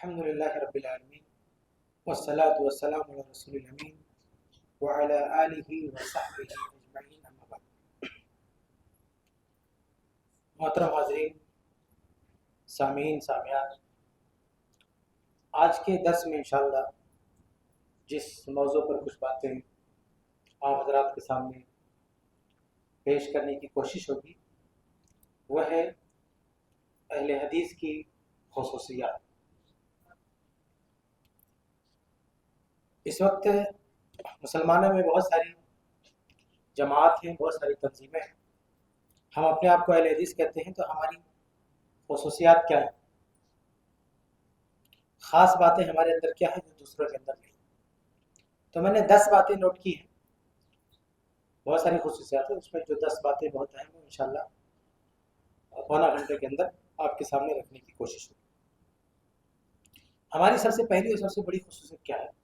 الحمد لله رب العالمين والصلاة والسلام على رسول الأمين وعلى آله وصحبه أجمعين أما بعد. محترم حاضرین، سامعین سامعات، آج کے درس میں انشاءاللہ جس موضوع پر کچھ باتیں آپ حضرات کے سامنے پیش کرنے کی کوشش ہوگی وہ ہے اہل حدیث کی خصوصیات. اس وقت مسلمانوں میں بہت ساری جماعت ہیں، بہت ساری تنظیمیں ہیں. ہم اپنے آپ کو اہل حدیث کہتے ہیں، تو ہماری خصوصیات کیا ہیں، خاص باتیں ہمارے اندر کیا ہیں جو دوسروں کے اندر نہیں. تو میں نے 10 باتیں نوٹ کی ہیں. بہت ساری خصوصیات ہیں، اس میں جو 10 باتیں بہت اہم ہیں، انشاءاللہ پونا گھنٹے کے اندر آپ کے سامنے رکھنے کی کوشش ہوگی. ہماری سب سے پہلی اور سب سے بڑی خصوصیت کیا ہے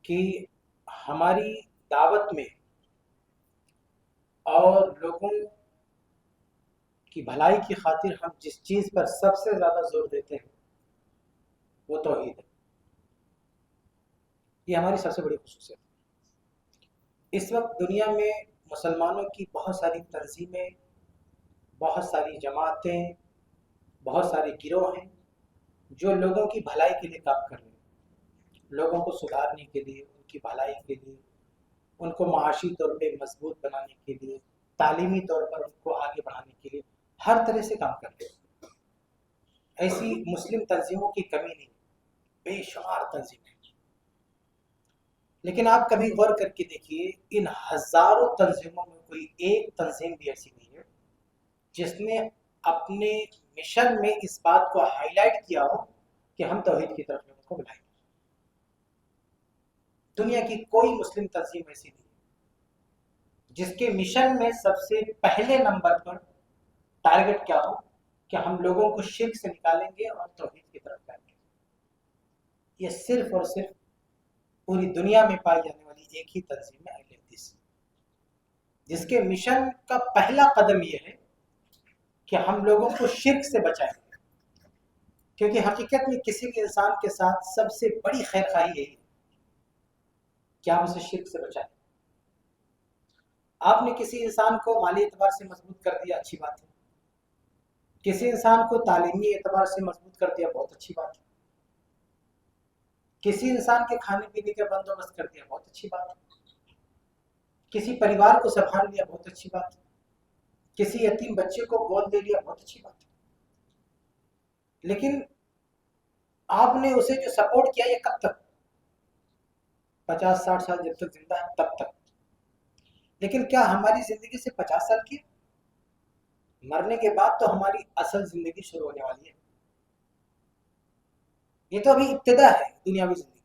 کہ ہماری دعوت میں اور لوگوں کی بھلائی کی خاطر ہم جس چیز پر سب سے زیادہ زور دیتے ہیں وہ توحید ہے. یہ ہماری سب سے بڑی خصوصیت ہے. اس وقت دنیا میں مسلمانوں کی بہت ساری تنظیمیں، بہت ساری جماعتیں، بہت سارے گروہ ہیں جو لوگوں کی بھلائی کے لیے کام کر رہے ہیں، لوگوں کو سدھارنے کے لیے، ان کی بھلائی کے لیے، ان کو معاشی طور پہ مضبوط بنانے کے لیے، تعلیمی طور پر ان کو آگے بڑھانے کے لیے ہر طرح سے کام کر رہے ہیں. ایسی مسلم تنظیموں کی کمی نہیں، بے شمار تنظیمیں. لیکن آپ کبھی غور کر کے دیکھیے، ان ہزاروں تنظیموں میں کوئی ایک تنظیم بھی ایسی نہیں ہے جس نے اپنے مشن میں اس بات کو ہائی لائٹ کیا ہو کہ ہم توحید کی طرف لوگوں کو بلائیں. دنیا کی کوئی مسلم تنظیم ایسی نہیں جس کے مشن میں سب سے پہلے نمبر پر ٹارگٹ کیا ہو کہ ہم لوگوں کو شرک سے نکالیں گے اور توحید کی طرف لائیں گے. یہ صرف اور صرف پوری دنیا میں پائی جانے والی ایک ہی تنظیم ہے اہل حدیث، جس کے مشن کا پہلا قدم یہ ہے کہ ہم لوگوں کو شرک سے بچائیں گے. کیونکہ حقیقت میں کسی بھی انسان کے ساتھ سب سے بڑی خیر خواہی یہی ہے کہ آپ اسے شرک سے بچائیں. آپ نے کسی انسان کو مالی اعتبار سے مضبوط کر دیا، اچھی بات ہے. کسی انسان کو تعلیمی اعتبار سے مضبوط کر دیا، بہت اچھی بات ہے. کسی انسان کے کھانے پینے کا بندوبست کر دیا، بہت اچھی بات ہے. کسی پریوار کو سنبھال لیا، بہت اچھی بات ہے. کسی یتیم بچے کو گود دے لیا، بہت اچھی بات ہے. لیکن آپ نے اسے جو سپورٹ کیا، یہ کب تک؟ 50-60 سال جب تک زندہ ہے تب تک. لیکن کیا ہماری زندگی سے 50 سال کی؟ مرنے کے بعد تو ہماری اصل زندگی شروع ہونے والی ہے. یہ تو ابھی ابتدا ہے دنیاوی زندگی.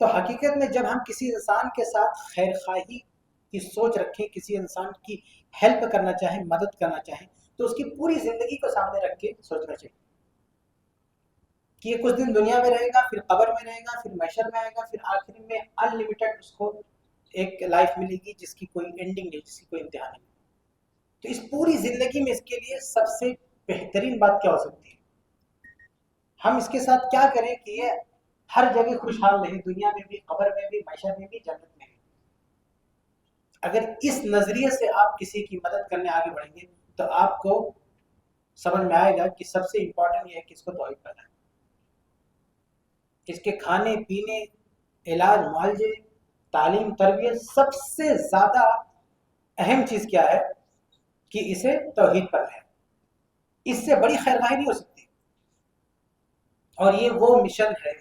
تو حقیقت میں جب ہم کسی انسان کے ساتھ خیر خواہی کی سوچ رکھیں، کسی انسان کی ہیلپ کرنا چاہیں، مدد کرنا چاہیں، تو اس کی پوری زندگی کو سامنے رکھ کے سوچنا چاہیے کہ یہ کچھ دن دنیا میں رہے گا، پھر قبر میں رہے گا، پھر محشر میں آئے گا، پھر آخر میں انلمیٹڈ اس کو ایک لائف ملے گی جس کی کوئی اینڈنگ نہیں، جس کی کوئی انتہا نہیں. تو اس پوری زندگی میں اس کے لیے سب سے بہترین بات کیا ہو سکتی ہے؟ ہم اس کے ساتھ کیا کریں کہ یہ ہر جگہ خوشحال رہے، دنیا میں بھی، قبر میں بھی، محشر میں بھی، جنت میں بھی. اگر اس نظریے سے آپ کسی کی مدد کرنے آگے بڑھیں گے تو آپ کو سمجھ میں آئے گا کہ سب سے امپورٹنٹ یہ ہے کہ اس کو توحید کرنا ہے. اس کے کھانے پینے، علاج معالجے، تعلیم تربیت، سب سے زیادہ اہم چیز کیا ہے کہ اسے توحید پر ہے. اس سے بڑی خیرخواہی نہیں ہو سکتی. اور یہ وہ مشن ہے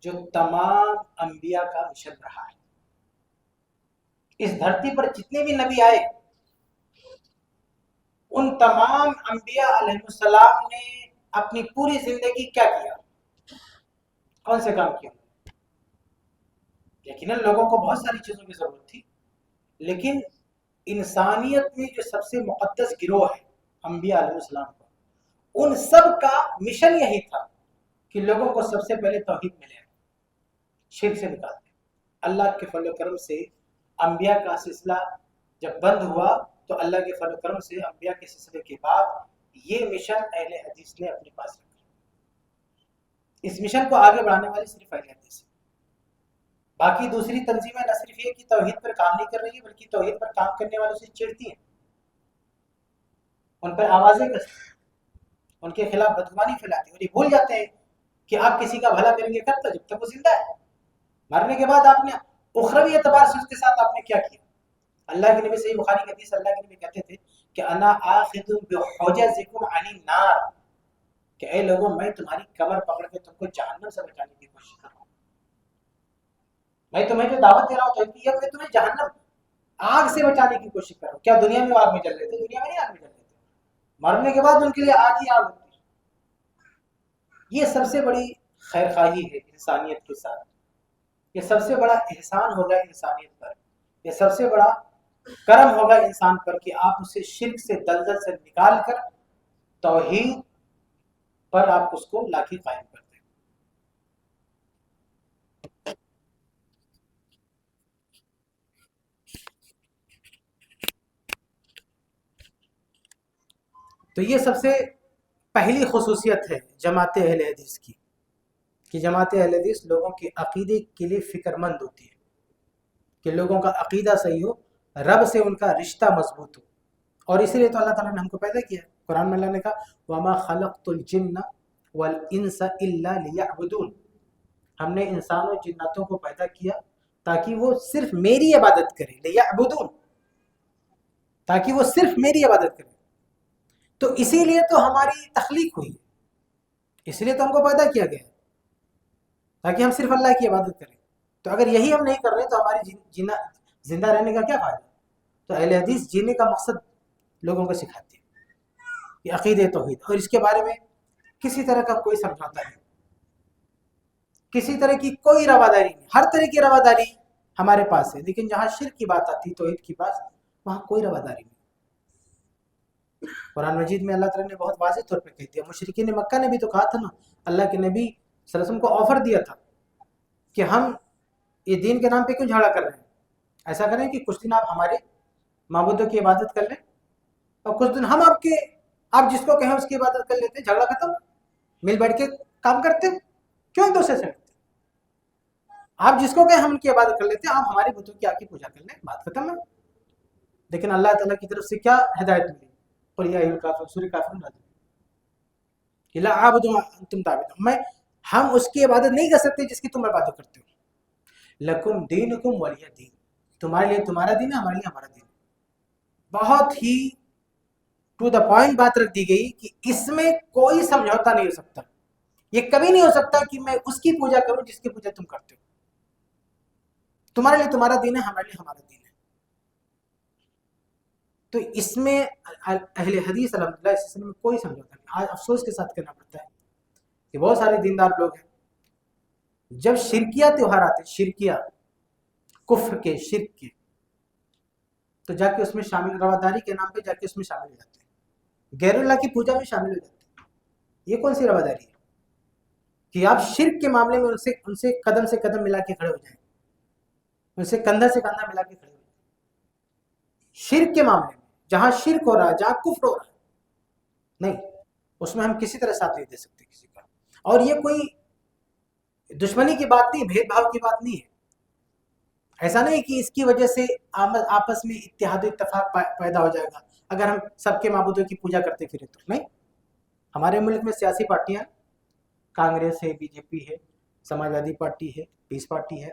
جو تمام انبیاء کا مشن رہا ہے. اس دھرتی پر جتنے بھی نبی آئے، ان تمام انبیاء علیہ السلام نے اپنی پوری زندگی کیا کیا؟ کون سے کام کیا؟ یقیناً لوگوں کو بہت ساری چیزوں کی ضرورت تھی، لیکن انسانیت میں جو سب سے مقدس گروہ ہے انبیاء علیہ السلام کا، ان سب کا مشن یہی تھا کہ لوگوں کو سب سے پہلے توحید ملے، شرک سے نکال دیں. اللہ کے فضل و کرم سے انبیاء کا سلسلہ جب بند ہوا تو اللہ کے فضل و کرم سے انبیاء کے سلسلے کے بعد یہ مشن اہل حدیث نے اپنے پاس رکھا. اس مشن کو آگے بڑھانے والی صرف اہل حدیث ہے. باقی دوسری تنظیمیں نہ صرف یہ کہ توحید پر کام نہیں کر رہی ہیں بلکہ توحید پر کام کرنے والوں سے چڑھتی ہیں, ان پر آوازیں کستی ہیں, ان کے خلاف بدگمانی پھیلاتی ہیں, اور یہ بھول جاتے ہیں کہ آپ کسی کا بھلا کریں گے کب تک, جب تک وہ زندہ ہے. مرنے کے بعد آپ نے اخروی اعتبار سے اس کے ساتھ آپ نے کیا کیا. اللہ کے نبی صحیح بخاری کی حدیث, اللہ کے نبی کہتے تھے کہ انا آخذ بحجزکم عن النار, کہ اے لوگوں میں تمہاری کمر پکڑ کے تم کو جہنم سے بچانے کی کوشش کر رہا ہوں. میں تمہیں جو دعوت دے رہا ہوں تو یہ میں تمہیں جہنم آگ سے بچانے کی کوشش کر رہا ہوں. کیا دنیا میں آگ میں جل رہے تھے؟ دنیا میں نہیں آگ میں جل رہے تھے, مرنے کے بعد ان کے لیے آگ ہی آگ ہوتی ہے. یہ سب سے بڑی خیر خواہی ہے انسانیت کے ساتھ, یہ سب سے بڑا احسان ہوگا انسانیت پر, یہ سب سے بڑا کرم ہوگا انسان پر کہ آپ اسے شرک سے دلدل سے نکال کر توحید پر آپ اس کو لاکھی قائم کر دیں. تو یہ سب سے پہلی خصوصیت ہے جماعت اہل حدیث کی, کہ جماعت اہل حدیث لوگوں کے عقیدے کے لیے فکر مند ہوتی ہے, کہ لوگوں کا عقیدہ صحیح ہو, رب سے ان کا رشتہ مضبوط ہو. اور اسی لیے تو اللہ تعالیٰ نے ہم کو پیدا کیا. قرآن میں اللہ نے کہا وَمَا خَلَقْتُ الْجِنَّ وَالْإِنسَ إِلَّا لِيَعْبُدُونَ, ہم نے انسان و جناتوں کو پیدا کیا تاکہ وہ صرف میری عبادت کریں. لِيَعْبُدُونَ, تاکہ وہ صرف میری عبادت کریں. تو اسی لیے تو ہماری تخلیق ہوئی ہے, اس لیے تو ہم کو پیدا کیا گیا ہے تاکہ ہم صرف اللہ کی عبادت کریں. تو اگر یہی ہم نہیں کر رہے تو ہماری جینا زندہ رہنے کا کیا فائدہ؟ تو اہل حدیث جینے کا مقصد لوگوں کو سکھاتی ہے, یہ عقیدہ توحید, اور اس کے بارے میں کسی طرح کا کوئی سمجھوتا نہیں, کسی طرح کی کوئی رواداری نہیں. ہر طرح کی رواداری ہمارے پاس ہے, لیکن جہاں شرک کی بات آتی توحید کی بات, وہاں کوئی رواداری نہیں. قرآن مجید میں اللہ تعالیٰ نے بہت واضح طور پہ کہہ دیا. مشرکین مکہ نے بھی تو کہا تھا نا, اللہ کے نبی صلی اللہ علیہ وسلم کو آفر دیا تھا کہ ہم یہ دین کے نام پہ کیوں جھگڑا کر رہے ہیں, ایسا کریں کہ کچھ دن آپ ہمارے معبودوں کی عبادت کر لیں اور کچھ دن ہم آپ جس کو کہیں اس کی عبادت کر لیتے, جھگڑا ختم, مل بیٹھ کے کام کرتے, کیوں ایک دوسرے سے لڑتے؟ آپ جس کو کہیں ہم ان کی عبادت کر لیتے, آپ ہمارے بتوں کی آ کے پوجا کر لیں, بات ختم ہے. لیکن اللہ تعالیٰ کی طرف سے کیا ہدایت ملی؟ اور یا الکافر, سورہ کافر میں لا اعبد ما انتم تعبدون, ہم اس کی عبادت نہیں کر سکتے جس کی تم عبادت کرتے ہو. لکم دینکم ولی دین, تمہارے لیے تمہارا دین ہے, ہمارے لیے ہمارا دین ہے. بہت ہی ٹو دا پوائنٹ بات رکھ دی گئی کہ اس میں کوئی سمجھوتا نہیں ہو سکتا. یہ کبھی نہیں ہو سکتا کہ میں اس کی پوجا کروں جس کی پوجا تم کرتے ہو. تمہارے لیے تمہارا دین ہے, ہمارے لیے ہمارا دین ہے. تو اس میں اہل حدیث الحمد للہ اس سلسلے میں کوئی سمجھوتا نہیں. آج افسوس کے ساتھ کہنا پڑتا ہے کہ بہت سارے دیندار لوگ ہیں, جب شرکیہ تہوار آتے, شرکیہ کفر کے, شرک کے, تو جا کے اس میں شامل, رواداری کے نام پہ جا کے اس میں شامل ہو جاتے ہیں, غیر اللہ کی پوجا میں شامل ہو جاتے ہیں. یہ کون سی رواداری ہے کہ آپ شرک کے معاملے میں ان سے قدم سے قدم ملا کے کھڑے ہو جائیں, ان سے کندھا سے کندھا ملا کے کھڑے ہو جائیں. شرک کے معاملے میں جہاں شرک ہو رہا ہے, جہاں کفر ہو رہا ہے, نہیں, اس میں ہم کسی طرح ساتھ نہیں دے سکتے کسی کا. اور یہ کوئی دشمنی کی بات نہیں, بھید بھاؤ کی بات نہیں ہے. ایسا نہیں کہ اس کی وجہ سے آپس میں اتحاد و اتفاق پیدا ہو جائے گا اگر ہم سب کے معبودوں کی پوجا کرتے پھرے تو. نہیں, ہمارے ملک میں سیاسی پارٹیاں, کانگریس ہے, بی جے پی ہے, سماجوادی پارٹی ہے, پیس پارٹی ہے,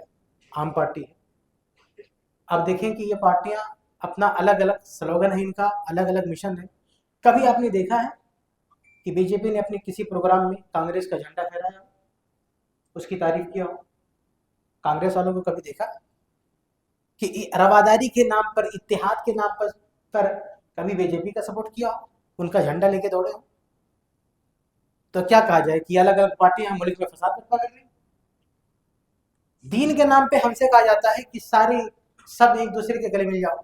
عام پارٹی ہے. اب دیکھیں کہ یہ پارٹیاں اپنا الگ الگ سلوگن ہے, ان کا الگ الگ مشن ہے. کبھی آپ نے دیکھا ہے کہ بی جے پی نے اپنے کسی پروگرام میں کانگریس کا جھنڈا پھہرایا, اس کی تعریف کیا ہو؟ کانگریس والوں کو کبھی دیکھا کہ رواداری کے نام پر, اتحاد کے نام پر کبھی بی جے پی کا سپورٹ کیا ہو, ان کا جھنڈا لے کے دوڑے ہو؟ تو کیا کہا جائے کہ الگ الگ پارٹیاں ملک میں فساد برپا کر رہی ہیں. دین کے نام پہ ہم سے کہا جاتا ہے کہ سب ایک دوسرے کے گلے مل جاؤ.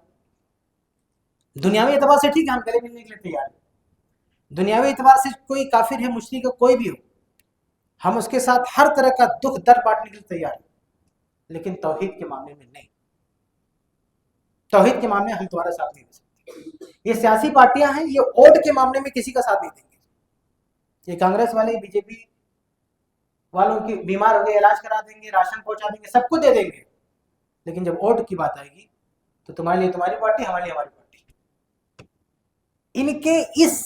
دنیاوی اعتبار سے ٹھیک ہے, ہم گلے ملنے کے لیے تیار ہیں. دنیاوی اعتبار سے کوئی کافر ہے, مشرک ہے, کوئی بھی ہو, ہم اس کے ساتھ ہر طرح کا دکھ درد بانٹنے کے لیے تیار ہیں. لیکن توحید کے معاملے میں نہیں. توحید کے معاملے ہم تمہارا ساتھ نہیں دے سکتے. یہ سیاسی پارٹیاں ہیں، یہ ووٹ کے معاملے میں کسی کا ساتھ نہیں دیں گے. یہ کانگریس والے بی جے پی والوں کی بیمار ہو گئے علاج کرا دیں گے، راشن پہنچا دیں گے، سب کچھ دے دیں گے، لیکن جب ووٹ کی بات آئے گی تو تمہارے لیے تمہاری پارٹی، ہمارے لیے ہماری پارٹی. ان کے اس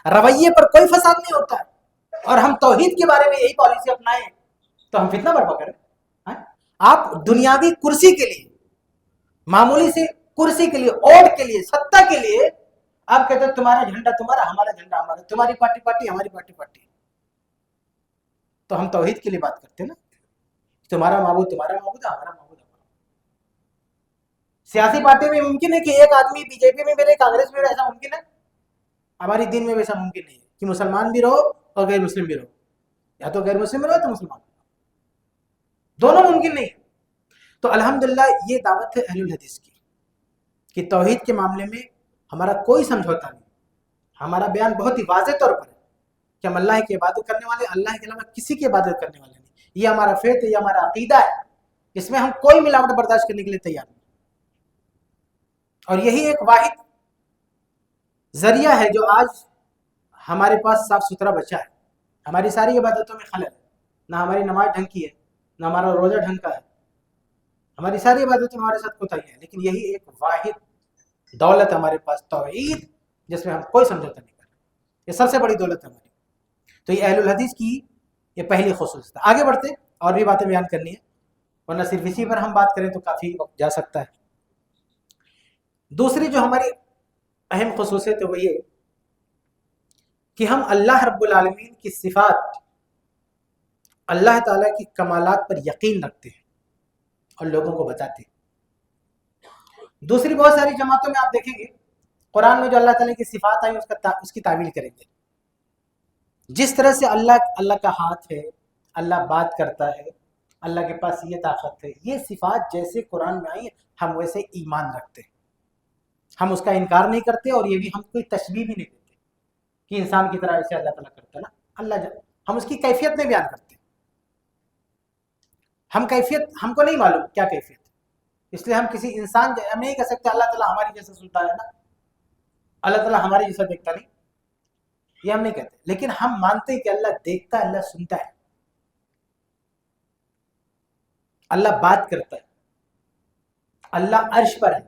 رویے پر کوئی فساد نہیں ہوتا ہے. اور ہم توحید کے بارے میں یہی پالیسی اپنائیں تو ہم فتنہ برپا کریں. آپ دنیاوی کرسی کے لیے، معمولی سے کرسی کے لیے، ووٹ کے لیے، ستا کے لیے آپ کہتے ہیں تمہارا جھنڈا تمہارا، ہمارا جھنڈا ہمارا، تمہاری پارٹی پارٹی، ہماری پارٹی پارٹی. تو ہم توحید کے لیے بات کرتے ہیں نا، تمہارا معبود تمہارا معبود، ہمارا معبود ہمارا. سیاسی پارٹی میں ممکن ہے کہ ایک آدمی بی جے پی میں میرے، کانگریس میں ایسا ممکن ہے؟ ہماری دین میں ویسا ممکن نہیں ہے کہ مسلمان بھی رہو اور غیر مسلم بھی رہو، یا تو غیر مسلم رہو تو مسلمان، دونوں ممکن نہیں. تو الحمدللہ یہ دعوت ہے اہل الحدیث کی کہ توحید کے معاملے میں ہمارا کوئی سمجھوتا نہیں. ہمارا بیان بہت ہی واضح طور پر ہے کہ ہم اللہ کی عبادت کرنے والے، اللہ کے علاوہ کسی کی عبادت کرنے والے نہیں. یہ ہمارا فیت ہے، یہ ہمارا عقیدہ ہے، اس میں ہم کوئی ملاوٹ برداشت کرنے کے لیے تیار نہیں. اور یہی ایک واحد ذریعہ ہے جو آج ہمارے پاس صاف ستھرا بچا ہے. ہماری ساری عبادتوں میں خلل ہے، نہ ہماری نماز ڈھنگ کی ہے، نہ ہمارا روزہ ڈھنگ کا ہے، ہماری ساری عبادتیں ہمارے ساتھ کوتاہی ہے. لیکن یہی ایک واحد دولت ہمارے پاس توحید، جس میں ہم کوئی سمجھوتا نہیں کر رہے. یہ سب سے بڑی دولت ہے ہماری. تو یہ اہل الحدیث کی یہ پہلی خصوصیت ہے. آگے بڑھتے اور بھی باتیں بیان کرنی ہے، ورنہ صرف اسی پر ہم بات کریں تو کافی وقت جا سکتا ہے. دوسری جو ہماری اہم خصوصیت ہے وہ یہ کہ ہم اللہ رب العالمین کی صفات، اللہ تعالیٰ کی کمالات پر یقین رکھتے ہیں اور لوگوں کو بتاتے ہیں. دوسری بہت ساری جماعتوں میں آپ دیکھیں گے قرآن میں جو اللہ تعالیٰ کی صفات آئی اس کی تعویل کریں گے. جس طرح سے اللہ کا ہاتھ ہے، اللہ بات کرتا ہے، اللہ کے پاس یہ طاقت ہے، یہ صفات جیسے قرآن میں آئی ہم ویسے ایمان رکھتے ہیں. ہم اس کا انکار نہیں کرتے، اور یہ بھی ہم کوئی تشبیہ بھی نہیں دیتے کہ انسان کی طرح ایسے اللہ تعالیٰ کرتا ہے نا. ہم اس کی کیفیت میں بیان کرتے ہیں. ہم کیفیت ہم کو نہیں معلوم کیا کیفیت، اس لیے ہم کسی انسان ہم نہیں کہہ سکتے اللہ تعالیٰ ہماری جیسا سنتا ہے نا، اللہ تعالیٰ ہماری جیسا دیکھتا نہیں، یہ ہم نہیں کہتے. لیکن ہم مانتے ہیں کہ اللہ دیکھتا ہے، اللہ سنتا ہے، اللہ بات کرتا ہے، اللہ عرش پر ہے،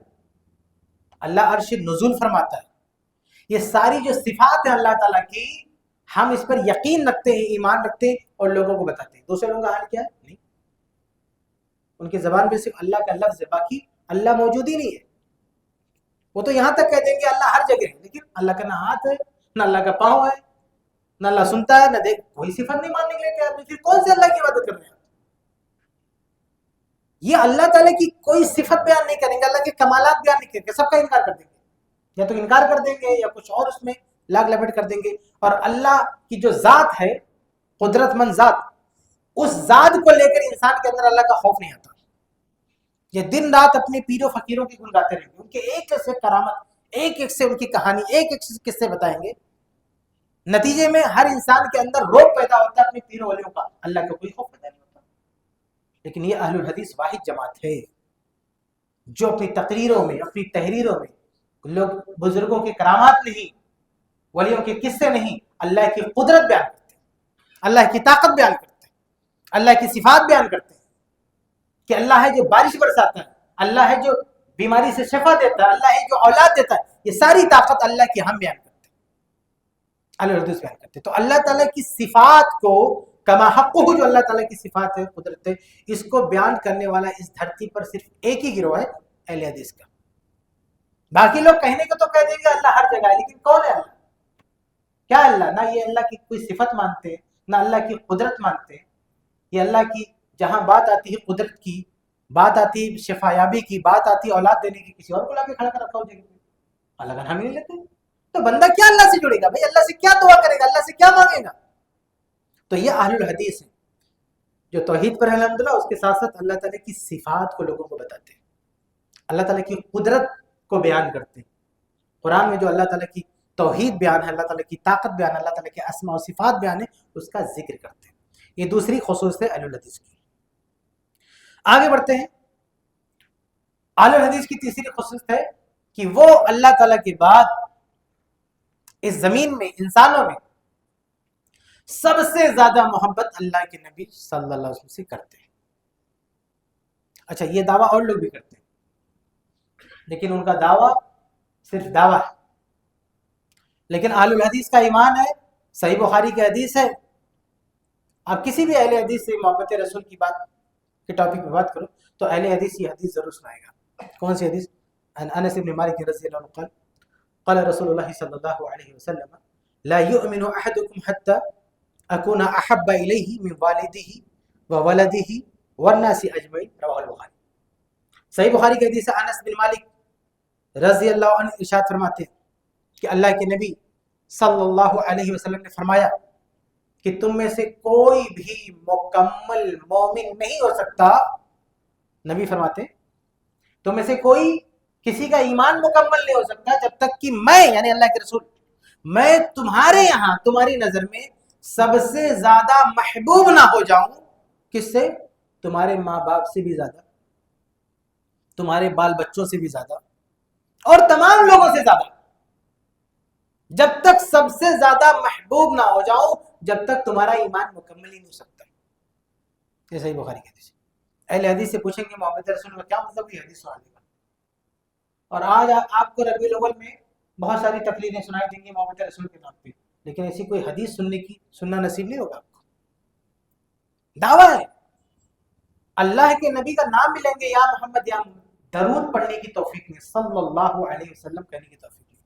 اللہ عرش نزول فرماتا ہے. یہ ساری جو صفات ہیں اللہ تعالیٰ کی، ہم اس پر یقین رکھتے ہیں، ایمان رکھتے ہیں اور لوگوں کو بتاتے ہیں. دوسرے لوگوں کا حال کیا ہے؟ نہیں، ان کی زبان پہ صرف اللہ کا لفظ ہے، باقی اللہ موجود ہی نہیں ہے. وہ تو یہاں تک کہہ دیں گے اللہ ہر جگہ ہے، لیکن اللہ کا نہ ہاتھ ہے، نہ اللہ کا پاؤں ہے، نہ اللہ سنتا ہے، نہ دیکھ. کوئی صفت نہیں ماننے کے لیے تیار نہیں، پھر کون سے اللہ کی عبادت کر رہے ہیں؟ یہ اللہ تعالیٰ کی کوئی صفت بیان نہیں کریں گے، اللہ کے کمالات بیان نہیں کریں گے، سب کا انکار کر دیں گے. یا تو انکار کر دیں گے یا کچھ اور اس میں لاگ لپٹ کر دیں گے. اور اللہ کی جو ذات ہے، قدرت مند ذات، اس ذات کو لے کر انسان کے اندر اللہ کا خوف نہیں آتا. یہ دن رات اپنے پیروں فقیروں کی گن گاتے رہیں گے، ان کے ایک ایک سے کرامت، ایک ایک سے ان کی کہانی، ایک ایک سے قصے بتائیں گے. نتیجے میں ہر انسان کے اندر روب پیدا ہوتا ہے اپنے پیروں ولیوں کا، اللہ کا کوئی خوف پیدا نہیں ہوتا. لیکن یہ اہل الحدیث واحد جماعت ہے جو اپنی تقریروں میں، اپنی تحریروں میں لوگ بزرگوں کے کرامات نہیں، ولیوں کے قصے نہیں، اللہ کی قدرت بیان کرتے ہیں، اللہ کی طاقت بیان کرتے ہیں، اللہ کی صفات بیان کرتے ہیں کہ اللہ ہے جو بارش برساتا ہے، اللہ ہے جو بیماری سے شفا دیتا ہے، اللہ ہے جو اولاد دیتا ہے. یہ ساری طاقت اللہ کی ہم بیان کرتے ہیں، اللہ حدیث بیان کرتے ہیں. تو اللہ تعالیٰ کی صفات کو کما حق جو اللہ تعالیٰ کی صفات ہے، قدرت ہے، اس کو بیان کرنے والا اس دھرتی پر صرف ایک ہی گروہ ہے، اہل حدیث کا. باقی لوگ کہنے کو تو کہہ دیں گے اللہ ہر جگہ ہے، لیکن کون ہے اللہ؟ کیا اللہ؟ نہ یہ اللہ کی کوئی صفت مانتے، نہ اللہ کی قدرت مانتے. یہ اللہ کی جہاں بات آتی ہے قدرت کی، بات آتی ہے شفا یابی کی، بات آتی ہے اولاد دینے کی، کسی اور کو لا کے کھڑا کر رکھا ہو جگہ پہ. اللہ کا نام ہی نہیں لیتے. تو بندہ کیا اللہ سے جڑے گا بھائی؟ اللہ سے کیا دعا کرے گا؟ اللہ سے کیا مانگے گا؟ تو یہ اہل الحدیث ہے جو توحید پر الحمدللہ، اس کے ساتھ ساتھ اللہ تعالیٰ کی صفات کو لوگوں کو بتاتے ہیں، اللہ تعالیٰ کی قدرت کو بیان کرتے ہیں. قرآن میں جو اللہ تعالیٰ کی توحید بیان ہے، اللہ تعالیٰ کی طاقت بیان ہے، اللہ تعالیٰ کے اسماء و صفات بیان ہے، اس کا ذکر کرتے ہیں. یہ دوسری خصوصیت ہے اہل الحدیث کی. آگے بڑھتے ہیں. اہل الحدیث کی تیسری خصوصیت ہے کہ وہ اللہ تعالیٰ کے بعد اس زمین میں انسانوں میں سب سے زیادہ محبت اللہ کے نبی صلی اللہ علیہ وسلم سے کرتے ہیں. اچھا یہ دعویٰ اور لوگ بھی کرتے ہیں لیکن ان کا دعویٰ صرف دعویٰ ہے. لیکن اہل الحدیث کا ایمان ہے, صحیح بخاری کی حدیث ہے. آپ کسی بھی اہل حدیث سے محبت رسول کی بات کے ٹاپک پہ بات کرو تو اہل حدیث یہ حدیث ضرور سنائے گا. کون سی حدیث؟ انس بن مالک رضی اللہ عنہ قال قال رسول اللہ صلی اللہ علیہ وسلم لا يؤمن احدكم حتى اكون احب الیہ من والدہ وولدہ والناس اجمعین. رواه البخاری. صحیح بخاری کی حدیث ہے. انس بن مالک رضی اللہ عنہ ارشاد فرماتے ہیں کہ اللہ کے نبی صلی اللہ علیہ وسلم نے فرمایا کہ تم میں سے کوئی بھی مکمل مومن نہیں ہو سکتا. نبی فرماتے ہیں تم میں سے کوئی کسی کا ایمان مکمل نہیں ہو سکتا جب تک کہ میں یعنی اللہ کے رسول میں تمہارے یہاں تمہاری نظر میں سب سے زیادہ محبوب نہ ہو جاؤں. کس سے؟ تمہارے ماں باپ سے بھی زیادہ, تمہارے بال بچوں سے بھی زیادہ, اور تمام لوگوں سے زیادہ. جب تک سب سے زیادہ محبوب نہ ہو جاؤ جب تک تمہارا ایمان مکمل ہی نہیں ہو سکتا. یہ صحیح بخاری کی حدیث. اہل حدیث سے پوچھیں گے محبت رسول کا کیا مطلب ہے حدیث سنانے کا, اور آج آپ کو ربیع الاول میں بہت ساری تقریریں سنائی دیں گی محبت رسول کے نام پہ, لیکن ایسی کوئی حدیث سننا نصیب نہیں ہوگا آپ کو. دعویٰ ہے اللہ کے نبی کا نام بھی لیں گے یا محمد یا درود پڑھنے کی توفیق نہیں, صلی اللہ علیہ وسلم کہنے کی توفیق نہیں.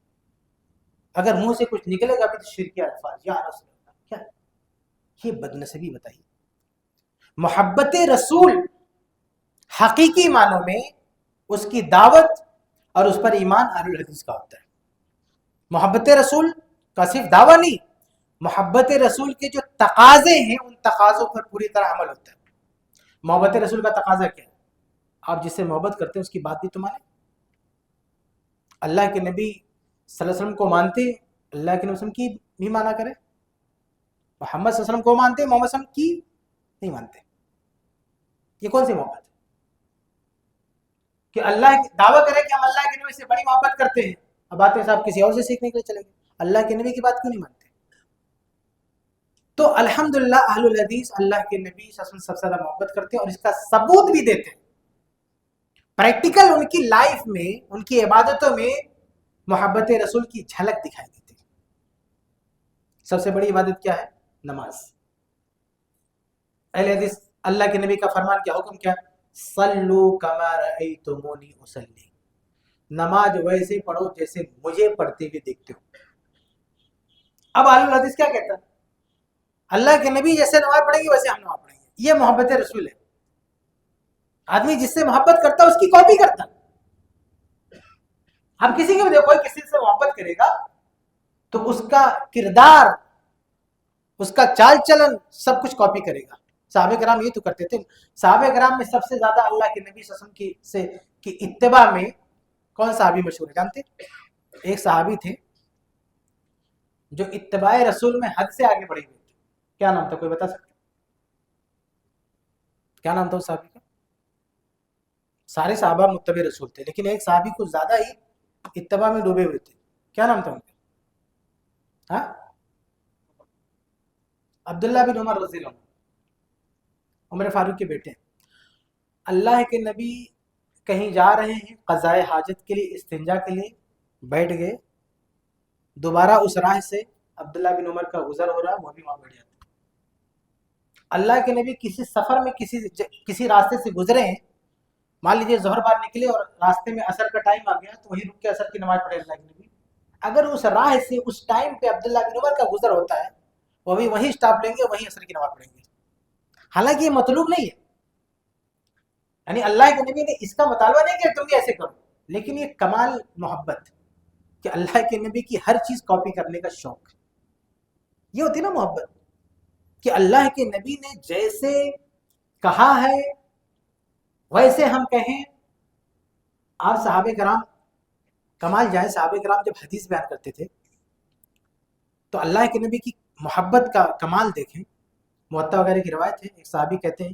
اگر منہ سے کچھ نکلے گا بھی تو شرکی الفاظ یا رسول اللہ, کیا یہ بدنصیبی بتائیے. محبت رسول حقیقی معنوں میں اس کی دعوت اور اس پر ایمان اہل الحدیث کا ہوتا ہے. محبت رسول کا صرف دعویٰ نہیں, محبت رسول کے جو تقاضے ہیں ان تقاضوں پر پوری طرح عمل ہوتا ہے. محبت رسول کا تقاضا کیا ہے؟ آپ جس سے محبت کرتے ہیں اس کی بات بھی تو مانیں. اللہ کے نبی صلی اللہ علیہ وسلم کو مانتے, اللہ کے نبی وسلم کی بھی مانا کرے. محمد صلی اللہ علیہ وسلم کو مانتے, محمد صلی اللہ علیہ وسلم کی نہیں مانتے. یہ کون سی محبت ہے کہ اللہ دعویٰ کرے کہ ہم اللہ کے نبی سے بڑی محبت کرتے ہیں, اب باتیں صاحب کسی اور سے سیکھنے کے لیے چلے گئے, اللہ کے نبی کی بات کیوں نہیں مانتے؟ تو الحمدللہ اہل الحدیث اللہ کے نبی صلی اللہ علیہ وسلم سب سے زیادہ محبت کرتے ہیں اور اس کا ثبوت بھی دیتے ہیں. پریکٹیکل ان کی لائف میں, ان کی عبادتوں میں محبت رسول کی جھلک دکھائی دیتی ہے. سب سے بڑی عبادت کیا ہے؟ نماز. اہل حدیث اللہ کے نبی کا فرمان کیا, حکم کیا؟ صلو کما رأیتمونی اصلی, نماز ویسے پڑھو جیسے مجھے پڑھتے ہوئے دیکھتے ہو. اب اہل الحدیث کیا کہتا ہے؟ اللہ کے نبی جیسے نماز پڑھیں گے ویسے ہم نماز پڑھیں گے. یہ محبت رسول ہے. آدمی جس سے محبت کرتا ہے اس کی کاپی کرتا ہے. ہم کسی کو بھی دیکھو, کوئی کسی سے محبت کرے گا تو اس کا کردار, اس کا چال چلن سب کچھ کاپی کرے گا. صحابہ کرام یہ تو کرتے تھے. صحابہ کرام میں سب سے زیادہ اللہ کے نبی صلی اللہ علیہ وسلم کی اتباع میں کون صحابی مشہور ہے جانتے؟ ایک صحابی تھے جو اتباع رسول میں حد سے آگے بڑھے ہوئے تھے. کیا نام تھا, کوئی بتا سکتا؟ کیا نام تھا اس صحابی کا؟ سارے صحابہ متبع رسول تھے لیکن ایک صحابی کو زیادہ ہی اتباع میں ڈوبے ہوئے تھے. کیا نام تھا ان کا؟ ہاں, عبداللہ بن عمر رضی اللہ عنہ, عمر فاروق کے بیٹے. اللہ کے نبی کہیں جا رہے ہیں قضاء حاجت کے لیے, استنجا کے لیے بیٹھ گئے, دوبارہ اس راہ سے عبداللہ بن عمر کا گزر ہو رہا, وہ بھی وہاں بیٹھ جاتے. اللہ کے نبی کسی سفر میں کسی راستے سے گزرے ہیں, مان لیجیے ظہر بعد نکلے اور راستے میں عصر کا ٹائم آ گیا تو وہیں رک کے عصر کی نماز پڑھے اللہ کے نبی. اگر اس راہ سے اس ٹائم پہ عبداللہ بن عمر کا گزر ہوتا ہے وہ بھی وہیں اسٹاپ لیں گے, وہیں عصر کی نماز پڑھیں گے. حالانکہ یہ مطلوب نہیں ہے, یعنی اللہ کے نبی نے اس کا مطالبہ نہیں کیا تم بھی ایسے کرو, لیکن یہ کمال محبت کہ اللہ کے نبی کی ہر چیز کاپی کرنے کا شوق. یہ ہوتی نا محبت کہ اللہ کے نبی نے جیسے کہا ہے ویسے ہم کہیں. آپ صحابہ کرام کمال جائیں, صحابہ کرام جب حدیث بیان کرتے تھے تو اللہ کے نبی کی محبت کا کمال دیکھیں. موطا وغیرہ کی روایت ہے, ایک صحابی کہتے ہیں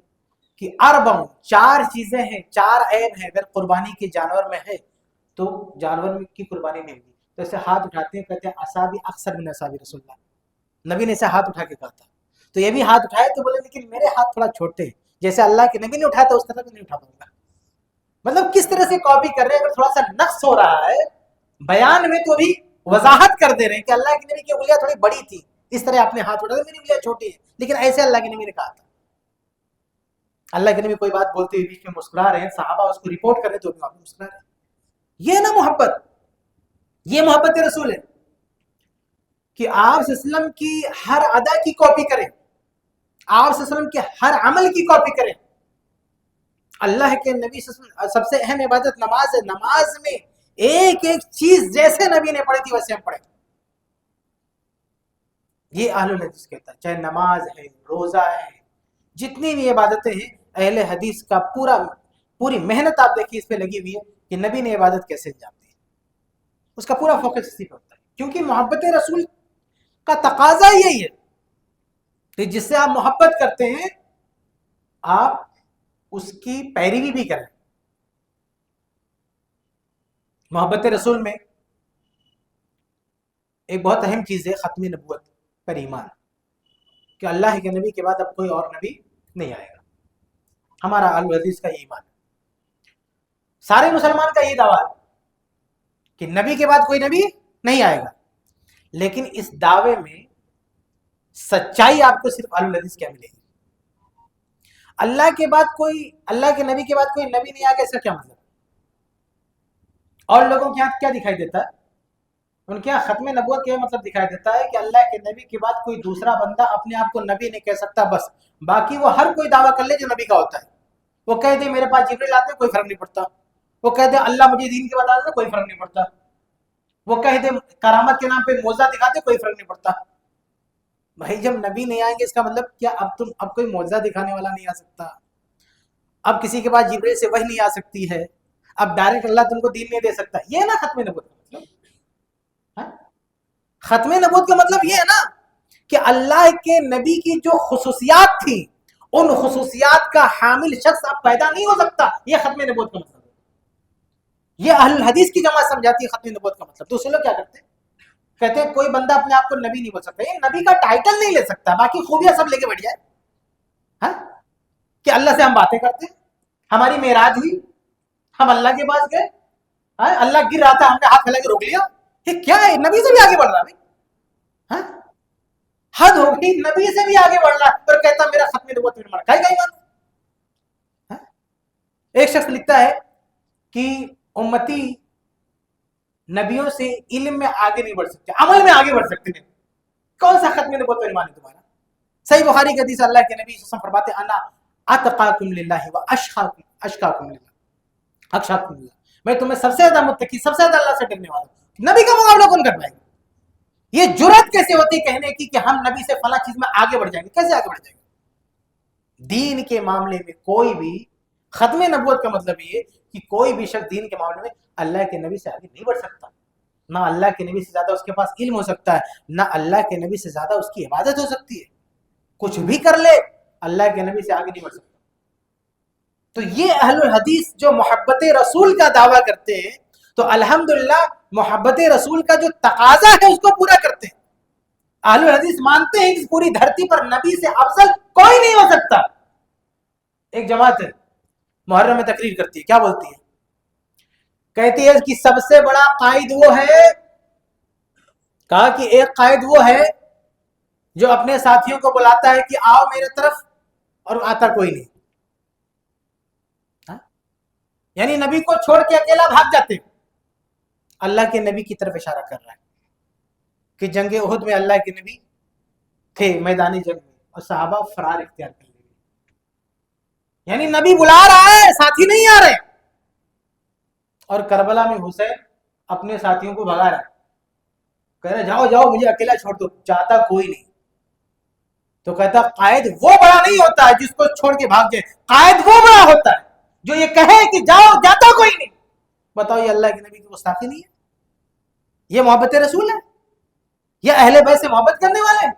کہ اربع, 4 چیزیں ہیں, 4 عیب ہیں اگر قربانی کے جانور میں ہے تو جانور کی قربانی نہیں ہوگی. تو ایسے ہاتھ اٹھاتے ہیں, کہتے ہیں اصابی اکثر من اصابی رسول اللہ, نبی نے اسے ہاتھ اٹھا کے کہا تھا. تو یہ بھی ہاتھ اٹھائے تو بولے لیکن میرے ہاتھ تھوڑا چھوٹے ہیں, جیسے اللہ کے نبی نے اٹھایا تھا اس طرح بھی نہیں اٹھا پاؤں گا. مطلب کس طرح سے کاپی کر رہے ہیں, اگر تھوڑا سا نقص ہو رہا ہے بیان میں تو بھی وضاحت کر دے رہے ہیں کہ اللہ کے نبی کی انگلیاں تھوڑی بڑی تھی, اس طرح اپنے ہاتھ اٹھا, میری انگلیاں چھوٹی ہیں, لیکن ایسے اللہ کے نبی نے کہا تھا. اللہ کے نبی کوئی بات بولتے ہوئے بیچ میں مسکرا رہے ہیں, صحابہ اس کو رپورٹ کر رہے تو بھی مسکرا رہے ہیں. یہ نا محبت, یہ محبت رسول ہے کہ آپ صلی اللہ علیہ وسلم کی ہر ادا کی کاپی کریں, آپ صلی اللہ علیہ وسلم کے ہر عمل کی کاپی کریں. اللہ کے نبی سب سے اہم عبادت نماز ہے, نماز میں ایک ایک چیز جیسے نبی نے پڑھی تھی ویسے ہم پڑھیں. یہ اہل الحدیث کہتا ہے, چاہے نماز ہے, روزہ ہے, جتنی بھی عبادتیں ہیں اہل حدیث کا پوری محنت آپ دیکھیے اس پہ لگی ہوئی ہے کہ نبی نے عبادت کیسے انجام دی, اس کا پورا فوکس اسی پہ ہوتا ہے. کیونکہ محبت رسول کا تقاضا یہی ہے کہ جس سے آپ محبت کرتے ہیں آپ اس کی پیروی بھی کریں. محبت رسول میں ایک بہت اہم چیز ہے ختم نبوت پر ایمان, کہ اللہ کے نبی کے بعد اب کوئی اور نبی نہیں آئے گا. ہمارا اہل حدیث کا یہ ایمان ہے, سارے مسلمان کا یہ دعویٰ ہے کہ نبی کے بعد کوئی نبی نہیں آئے گا. لیکن اس دعوے میں سچائی آپ کو صرف اہل حدیث کیا ملے گی. اللہ کے بعد کوئی, اللہ کے نبی کے بعد کوئی نبی نہیں آ گیا, اس کا کیا مطلب؟ اور لوگوں کے ہاتھ کیا دکھائی دیتا ہے, ان کے ختم نبوت کا یہ مطلب دکھائی دیتا ہے کہ اللہ کے نبی کے بعد کوئی دوسرا بندہ اپنے آپ کو نبی نہیں کہہ سکتا, بس باقی وہ ہر کوئی دعویٰ کر لے جو نبی کا ہوتا ہے. وہ کہہ دے میرے پاس جبریل آتے ہیں, کوئی فرق نہیں پڑتا. وہ کہہ دے اللہ مجھے دین کے بتا دے, کوئی فرق نہیں پڑتا. وہ کہہ دے کرامت کے نام پہ معجزہ دکھاتے, کوئی فرق نہیں پڑتا. بھائی جب نبی نہیں آئیں گے اس کا مطلب کیا اب کوئی معجزہ دکھانے والا نہیں آ سکتا, اب کسی کے پاس جبریل سے وحی نہیں آ سکتی ہے, اب ڈائریکٹ اللہ تم کو دین نہیں دے سکتا. یہ نا ختم نبوت کا مطلب. ختم نبوت کا مطلب یہ ہے نا کہ اللہ کے نبی کی جو خصوصیات تھی ان خصوصیات کا حامل شخص اب پیدا نہیں ہو سکتا. یہ ختم نبوت کا مطلب ہے. یہ اہل الحدیث کی جماعت سمجھاتی ہے ختم نبوت کا مطلب. دوسرے لوگ کیا کرتے ہیں, کہتے ہیں کوئی بندہ اپنے آپ کو نبی نہیں بول سکتا, یہ نبی کا ٹائٹل نہیں لے سکتا, باقی خوبیاں سب لے کے بیٹھ جائے. ہاں کہ اللہ سے ہم باتیں کرتے, ہماری معراج ہوئی, ہم اللہ کے پاس گئے, اللہ گر رہا تھا ہم نے ہاتھ پھیلا کے روک لیا. یہ کیا ہے, نبی سے بھی آگے بڑھ رہا ہے. ہاں حد ہوگی, نبی سے بھی آگے بڑھ رہا اور کہتا میرا ختم نبوت میں کہیں گا ایمان. ایک شخص لکھتا ہے کہ امتی نبیوں سے علم میں آگے نہیں بڑھ سکتے, عمل میں آگے بڑھ سکتے ہیں. کون سا ختم نبوت پر ایمان ہے تمہارا؟ صحیح بخاری کی حدیث, اللہ کے نبی صلی اللہ علیہ وسلم فرماتے ہیں انا اتقاکم للہ و اشقاکم للہ, اخشاکم للہ, میں تمہیں سب سے زیادہ متقی, سب سے زیادہ اللہ سے ڈرنے والا ہوں. نبی کا مقابلہ کون کر پائے گا؟ یہ جرات کیسے ہوتی کہنے کی کہ ہم نبی سے فلاں چیز میں آگے بڑھ جائیں گے؟ کیسے آگے بڑھ جائیں گے؟ دین کے معاملے میں کوئی بھی, ختم نبوت کا مطلب یہ کہ کوئی بھی شخص دین کے معاملے میں اللہ کے نبی سے آگے نہیں بڑھ سکتا. نہ اللہ کے نبی سے زیادہ اس کے پاس علم ہو سکتا ہے, نہ اللہ کے نبی سے زیادہ اس کی عبادت ہو سکتی ہے. کچھ بھی کر لے اللہ کے نبی سے آگے نہیں بڑھ سکتا. تو یہ اہل الحدیث جو محبت رسول کا دعویٰ کرتے ہیں تو الحمدللہ محبت رسول کا جو تقاضا ہے اس کو پورا کرتے ہیں. اہل الحدیث مانتے ہیں کہ پوری دھرتی پر نبی سے افضل کوئی نہیں ہو سکتا. ایک جماعت ہے محرم میں تقریر کرتی ہے, کیا بولتی ہے؟ کہتی ہے کہ سب سے بڑا قائد وہ ہے, کہا کہ ایک قائد وہ ہے جو اپنے ساتھیوں کو بلاتا ہے کہ آؤ میرے طرف, اور آتا کوئی نہیں. یعنی نبی کو چھوڑ کے اکیلا بھاگ جاتے ہیں. اللہ کے نبی کی طرف اشارہ کر رہا ہے کہ جنگ احد میں اللہ کے نبی تھے میدانی جنگ میں اور صحابہ فرار اختیار کر لیے. یعنی نبی بلا رہا ہے, ساتھی نہیں آ رہے. اور کربلا میں حسین اپنے ساتھیوں کو بھگا رہا ہے, کہہ رہے جاؤ جاؤ مجھے اکیلا چھوڑ دو, چاہتا کوئی نہیں. تو کہتا قائد وہ بڑا نہیں ہوتا ہے جس کو چھوڑ کے بھاگ جائے, قائد وہ بڑا ہوتا ہے جو یہ کہے کہ جاؤ, جاتا کوئی نہیں. بتاؤ یہ اللہ کے نبی کی گستاخی نہیں ہے؟ یہ محبت رسول ہے؟ یہ اہل بیت سے محبت کرنے والے,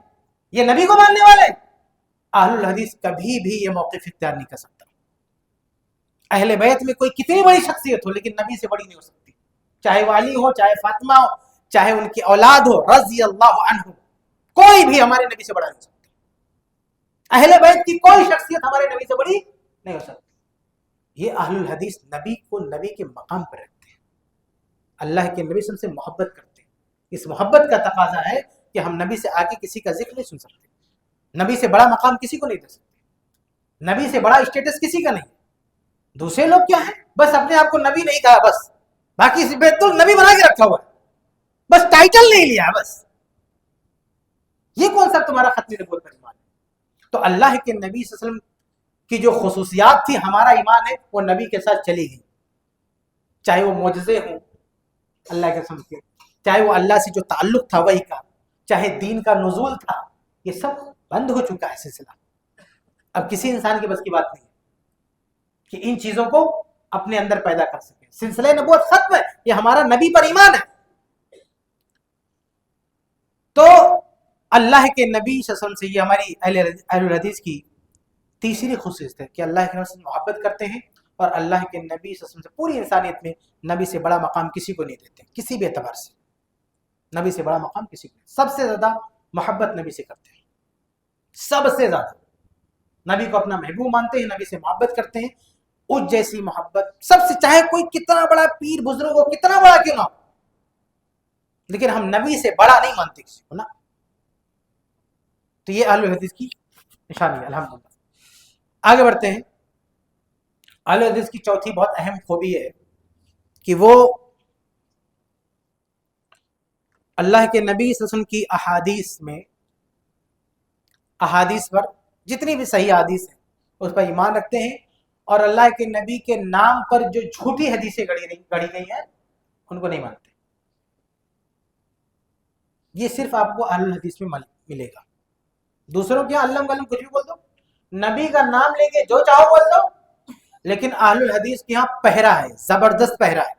یہ نبی کو ماننے والے. اہل الحدیث کبھی بھی یہ موقف اختیار نہیں کر سکتا. اہل بیت میں کوئی کتنی بڑی شخصیت ہو لیکن نبی سے بڑی نہیں ہو سکتی. چاہے وہ علی ہو، چاہے فاطمہ ہو، چاہے ان کی اولاد ہو رضی اللہ عنہ، کوئی بھی ہمارے نبی سے بڑا نہیں ہو سکتا. اہل بیت کی کوئی شخصیت ہمارے نبی سے بڑی نہیں ہو سکتی. یہ اہل الحدیث نبی کو نبی کے مقام پر رکھتے ہیں، اللہ کے نبی سے محبت کرتے ہیں. اس محبت کا تقاضا ہے کہ ہم نبی سے آگے کسی کا ذکر نہیں سن سکتے، نبی سے بڑا مقام کسی کو نہیں دے سکتے، نبی سے بڑا اسٹیٹس کسی کا نہیں. دوسرے لوگ کیا ہے، بس اپنے آپ کو نبی نہیں کہا، بس باقی بیت نبی بنا کے رکھا ہوا ہے، بس ٹائٹل نہیں لیا بس. یہ کون سا تمہارا ختم نبوت کا ایمان ہے؟ تو اللہ کے نبی صلی اللہ علیہ وسلم کی جو خصوصیات تھی، ہمارا ایمان ہے وہ نبی کے ساتھ چلی گئی. چاہے وہ معجزے ہوں اللہ کے قسم کے، چاہے وہ اللہ سے جو تعلق تھا وہی کا، چاہے دین کا نزول تھا، یہ سب بند ہو چکا ہے سلسلہ. اب کسی انسان کی بس کی بات نہیں ہے کہ ان چیزوں کو اپنے اندر پیدا کر سکے. سلسلہ نبوت ختم ہے، یہ ہمارا نبی پر ایمان ہے. تو اللہ کے نبی صلی اللہ علیہ وسلم سے یہ ہماری اہل الحدیث کی تیسری خصوصیت ہے کہ اللہ کے نبی سے محبت کرتے ہیں، اور اللہ کے نبی صلی اللہ علیہ وسلم سے پوری انسانیت میں نبی سے بڑا مقام کسی کو نہیں دیتے، کسی بھی اعتبار سے نبی سے بڑا مقام کسی کو نہیں. سب سے زیادہ محبت نبی سے کرتے ہیں، سب سے زیادہ نبی کو اپنا محبوب مانتے ہیں، نبی سے محبت کرتے ہیں. اس جیسی محبت سب سے، چاہے کوئی کتنا بڑا پیر بزرگ ہو، کتنا بڑا کیوں نہ ہو، لیکن ہم نبی سے بڑا نہیں مانتے کسی کو نا. تو یہ اہل الحدیث کی نشانی ہے الحمدللہ. آگے بڑھتے ہیں. اہل الحدیث کی چوتھی بہت اہم خوبی ہے کہ وہ اللہ کے نبی صلی اللہ علیہ وسلم کی احادیث پر، جتنی بھی صحیح احادیث ہیں اس پر ایمان رکھتے ہیں، اور اللہ کے نبی کے نام پر جو جھوٹی حدیثیں گڑھی گئی ہیں ان کو نہیں مانتے. یہ صرف آپ کو اہل الحدیث میں ملے گا. دوسروں کے علم کچھ بھی بول دو، نبی کا نام لے کے جو چاہو بول دو، لیکن اہل الحدیث کے یہاں پہرا ہے، زبردست پہرا ہے.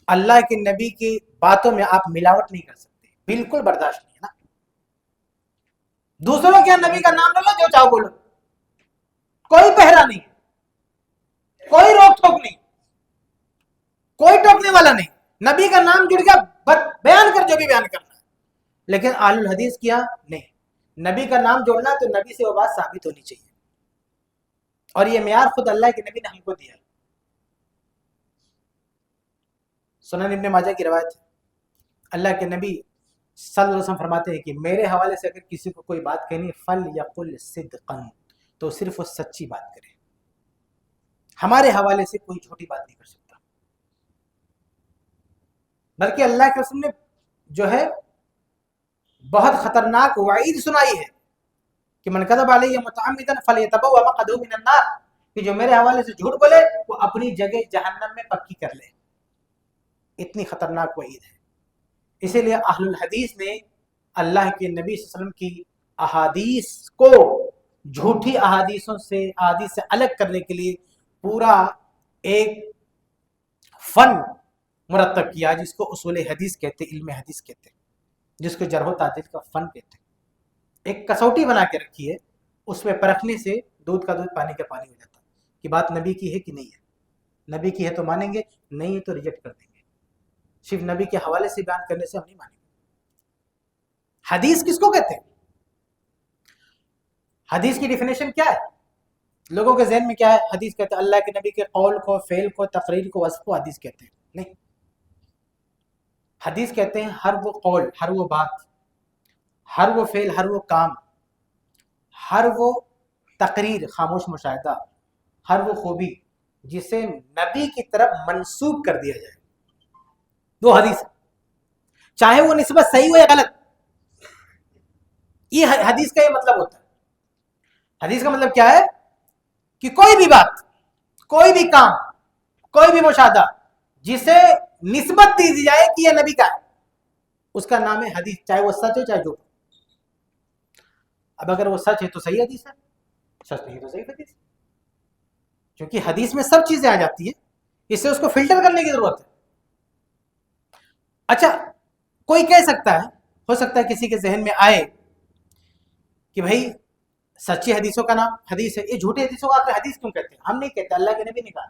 اللہ کے نبی کی باتوں میں آپ ملاوٹ نہیں کر سکتے، بالکل برداشت نہیں ہے نا. دوسروں کے نبی کا نام لے لو، جو چاہو بولو، کوئی پہرا نہیں، کوئی روک ٹوک نہیں، کوئی ٹوکنے والا نہیں. نبی کا نام جڑ گیا، بیان کر جو بھی بیان کرنا ہے. لیکن اہل الحدیث کیا نہیں، نبی کا نام جوڑنا تو نبی سے وہ بات ثابت ہونی چاہیے، اور یہ معیار خود اللہ کے نبی نے ہم کو دیا. سنن ابن ماجہ کی روایت ہے، اللہ کے نبی صلی اللہ علیہ وسلم فرماتے ہیں کہ میرے حوالے سے اگر کسی کو کوئی بات کہنی فَلْيَقُلْ صِدْقًا، تو صرف وہ سچی بات کرے. ہمارے حوالے سے کوئی جھوٹی بات نہیں کر سکتا. بلکہ اللہ کے رسول نے جو ہے بہت خطرناک وعید سنائی ہے کہ من کذب علی متعمدا فلیتبوأ مقعدہ من النار، کہ جو میرے حوالے سے جھوٹ بولے وہ اپنی جگہ جہنم میں پکی کر لے. اتنی خطرناک وعید ہے. اسی لیے اہل الحدیث نے اللہ کے نبی صلی اللہ علیہ وسلم کی احادیث کو جھوٹی احادیث سے الگ کرنے کے لیے پورا ایک فن مرتب کیا، جس کو اصول حدیث کہتے، علم حدیث کہتے، جس کو جرح و تعدیل کا فن کہتے. ایک کسوٹی بنا کے رکھی ہے، اس میں پرکھنے سے دودھ کا دودھ پانی کا پانی ہو جاتا کہ بات نبی کی ہے کہ نہیں ہے. نبی کی ہے تو مانیں گے، نہیں ہے تو ریجیکٹ کر دیں گے. صرف نبی کے حوالے سے بیان کرنے سے ہم نہیں مانیں گے. حدیث کس کو کہتے ہیں؟ حدیث کی ڈیفینیشن کیا ہے؟ لوگوں کے ذہن میں کیا ہے؟ حدیث کہتے ہیں اللہ کے نبی کے قول کو، فعل کو، تقریر کو، وصف کو حدیث کہتے ہیں. نہیں، حدیث کہتے ہیں ہر وہ قول، ہر وہ بات، ہر وہ فعل، ہر وہ کام، ہر وہ تقریر، خاموش مشاہدہ، ہر وہ خوبی جسے نبی کی طرف منسوب کر دیا جائے وہ حدیث ہے، چاہے وہ نسبت صحیح ہو یا غلط. یہ حدیث کا یہ مطلب ہوتا ہے. حدیث کا مطلب کیا ہے کہ کوئی بھی بات، کوئی بھی کام، کوئی بھی مشاہدہ جسے نسبت دی جائے کہ یہ نبی کا ہے، اس کا نام ہے حدیث، چاہے وہ سچ ہو چاہے جھوٹ. اب اگر وہ سچ ہے تو صحیح حدیث ہے، سچ نہیں تو صحیح حدیث، کیونکہ حدیث میں سب چیزیں آ جاتی ہیں، اس سے اس کو فلٹر کرنے کی ضرورت ہے. اچھا، کوئی کہہ سکتا ہے، ہو سکتا ہے کسی کے ذہن میں آئے کہ بھائی سچی حدیثوں کا نام حدیث ہے، یہ جھوٹی حدیثوں کا آخر حدیث کیوں کہتے ہیں؟ ہم نہیں کہتے، اللہ کے نبی نے کہا.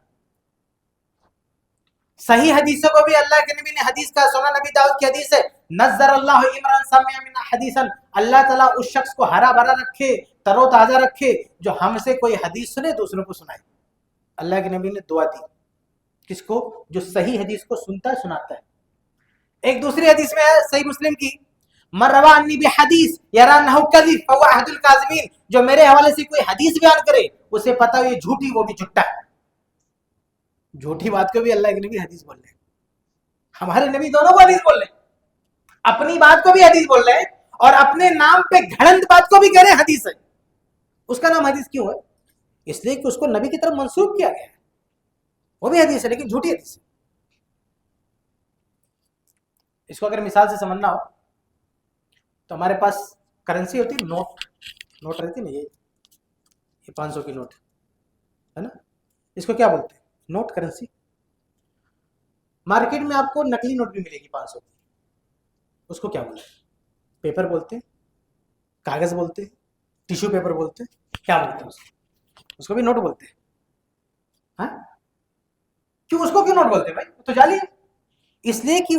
صحیح حدیثوں کو بھی اللہ کے نبی نے حدیث کا سنا. نبی داؤد کی حدیث ہے نظر اللہ عمران سمع منا حدیثا, اللہ تعالیٰ اس شخص کو ہرا بھرا رکھے, تر و تازہ رکھے جو ہم سے کوئی حدیث سنے دوسروں کو سنائے. اللہ کے نبی نے دعا دی کس کو؟ جو صحیح حدیث کو سنتا ہے سناتا ہے. ایک دوسری حدیث میں ہے صحیح مسلم کی, من روا انی بحدیث یرا انہ کذب فهو احد الکاذبین, جو میرے حوالے سے کوئی حدیث بیان کرے اسے پتہ ہے یہ جھوٹی وہ بھی جھٹا ہے. جھوٹی بات کو بھی اللہ کے نبی حدیث بول رہے ہیں, ہمارے نبی دونوں کو حدیث بول رہے ہیں, اپنی بات کو بھی حدیث بول رہے ہیں اور اپنے نام پہ گھڑنت بات کو بھی کہہ رہے ہیں حدیث ہے. اس کا نام حدیث کیوں ہے؟ اس لیے کہ اس کو نبی کی طرف منسوب کیا گیا ہے, وہ بھی حدیث ہے لیکن جھوٹی حدیث ہے. اس کو اگر مثال سے سمجھنا ہو تو ہمارے پاس کرنسی ہوتی ہے, نوٹ رہتی نا, یہ 500 کی نوٹ ہے نا, اس کو کیا بولتے ہیں؟ Note, currency. مارکیٹ میں آپ کو نکلی نوٹ بھی ملے گی 500 کی, اس کو کیا بولتے ہیں؟ پیپر بولتے ہیں, کاغذ بولتے ہیں, ٹیشو پیپر بولتے ہیں, کیا بولتے ہیں اس کو بھی نوٹ بولتے ہیں. ہاں کیوں اس کو کیوں نوٹ بولتے ہیں بھائی؟ وہ تو جعلی ہے. اس لیے کہ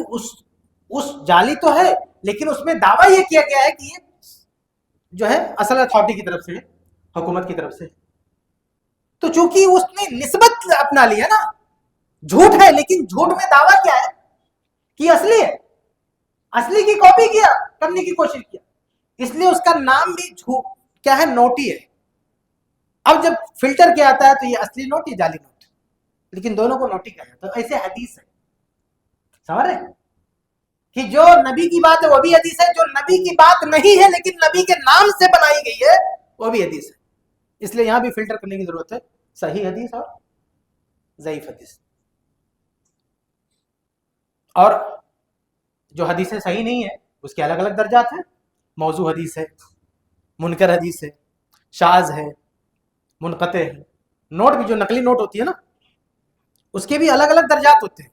اس جعلی تو ہے لیکن اس میں دعویٰ یہ کیا گیا ہے کہ یہ جو ہے اصل اتھارٹی کی طرف سے, حکومت کی طرف سے. تو چونکہ اس نے نسبت اپنا لیا نا, جھوٹ ہے لیکن جھوٹ میں دعویٰ کیا ہے کہ اصلی ہے, اصلی کی کاپی کیا کرنے کی کوشش کیا, اس لیے اس کا نام بھی جھوٹ کیا ہے, نوٹی ہے. اب جب فلٹر کیا آتا ہے تو یہ اصلی نوٹ, یہ جعلی نوٹ, لیکن دونوں کو نوٹی کہا جاتا ہے. ایسے حدیث ہے, سمجھ رہے کہ جو نبی کی بات ہے وہ بھی حدیث ہے, جو نبی کی بات نہیں ہے لیکن نبی کے نام سے بنائی گئی ہے وہ بھی حدیث ہے. اس لیے یہاں بھی فلٹر کرنے کی ضرورت ہے, صحیح حدیث اور ضعیف حدیث. اور جو حدیثیں صحیح نہیں ہیں اس کے الگ الگ درجات ہیں. موضوع حدیث ہے, منکر حدیث ہے, شاذ ہے, منقطع ہے. نوٹ بھی جو نقلی نوٹ ہوتی ہے نا اس کے بھی الگ الگ درجات ہوتے ہیں.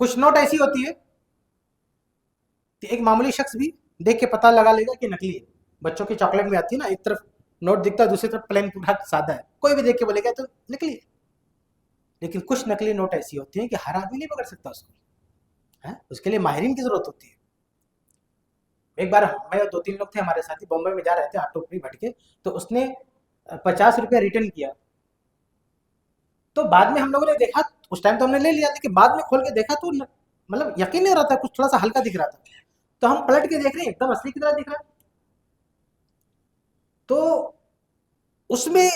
کچھ نوٹ ایسی ہوتی ہے کہ ایک معمولی شخص بھی دیکھ کے پتہ لگا لے گا کہ نکلی ہے. بچوں کی چاکلیٹ میں آتی ہے نا, ایک طرف نوٹ دکھتا ہے دوسری طرف پلین پورا سادہ ہے, کوئی بھی دیکھ کے بولے گا تو نکلی ہے. لیکن کچھ نقلی نوٹ ایسی ہوتی ہیں کہ ہر آدمی نہیں پکڑ سکتا اس کو, اس کے لیے ماہرین کی ضرورت ہوتی ہے. ایک بار میں 2-3 لوگ تھے ہمارے ساتھی, بمبئی میں جا رہے تھے آٹو پہ بیٹھ کے, تو اس نے 50 روپیہ ریٹرن کیا. تو بعد میں ہم لوگوں نے دیکھا, اس ٹائم تو ہم نے لے لیا لیکن بعد میں کھول کے دیکھا تو مطلب یقین نہیں ہو رہا تھا, کچھ تھوڑا سا ہلکا دکھ رہا تھا. تو ہم پلٹ کے دیکھ رہے ہیں ایک دم اصلی کی طرح دکھ رہا ہے. تو اس میں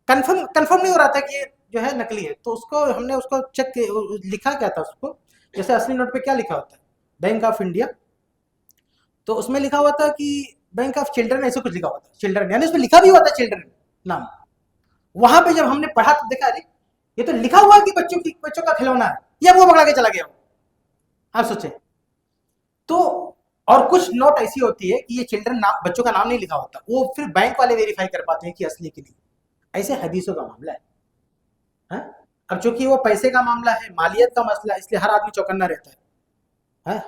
کنفرم نہیں ہو رہا تھا کہ یہ جو ہے نکلی ہے. تو اس کو ہم نے اس کو چیک لکھا کیا تھا اس کو, جیسے اصلی نوٹ پہ کیا لکھا ہوتا ہے, بینک آف انڈیا, تو اس میں لکھا ہوا تھا کہ بینک آف چلڈرن, ایسے کچھ لکھا ہوا تھا, چلڈرن یعنی اس میں لکھا بھی ہوا تھا چلڈرن نام. وہاں پہ جب ہم نے پڑھا تو دیکھا ارے یہ تو لکھا ہوا ہے کہ بچوں کا کھلونا ہے, یا وہ پکڑا کے چلا گیا. آپ سوچیں. تو اور کچھ نوٹ ایسی ہوتی ہے کہ یہ چلڈرن نام, بچوں کا نام نہیں لکھا ہوتا, وہ پھر بینک والے ویریفائی کر پاتے ہیں کہ اصلی کی نہیں. ایسے حدیثوں کا معاملہ ہے. اب چونکہ وہ پیسے کا معاملہ ہے, مالیت کا مسئلہ ہے, اس لیے ہر آدمی چوکنا رہتا ہے.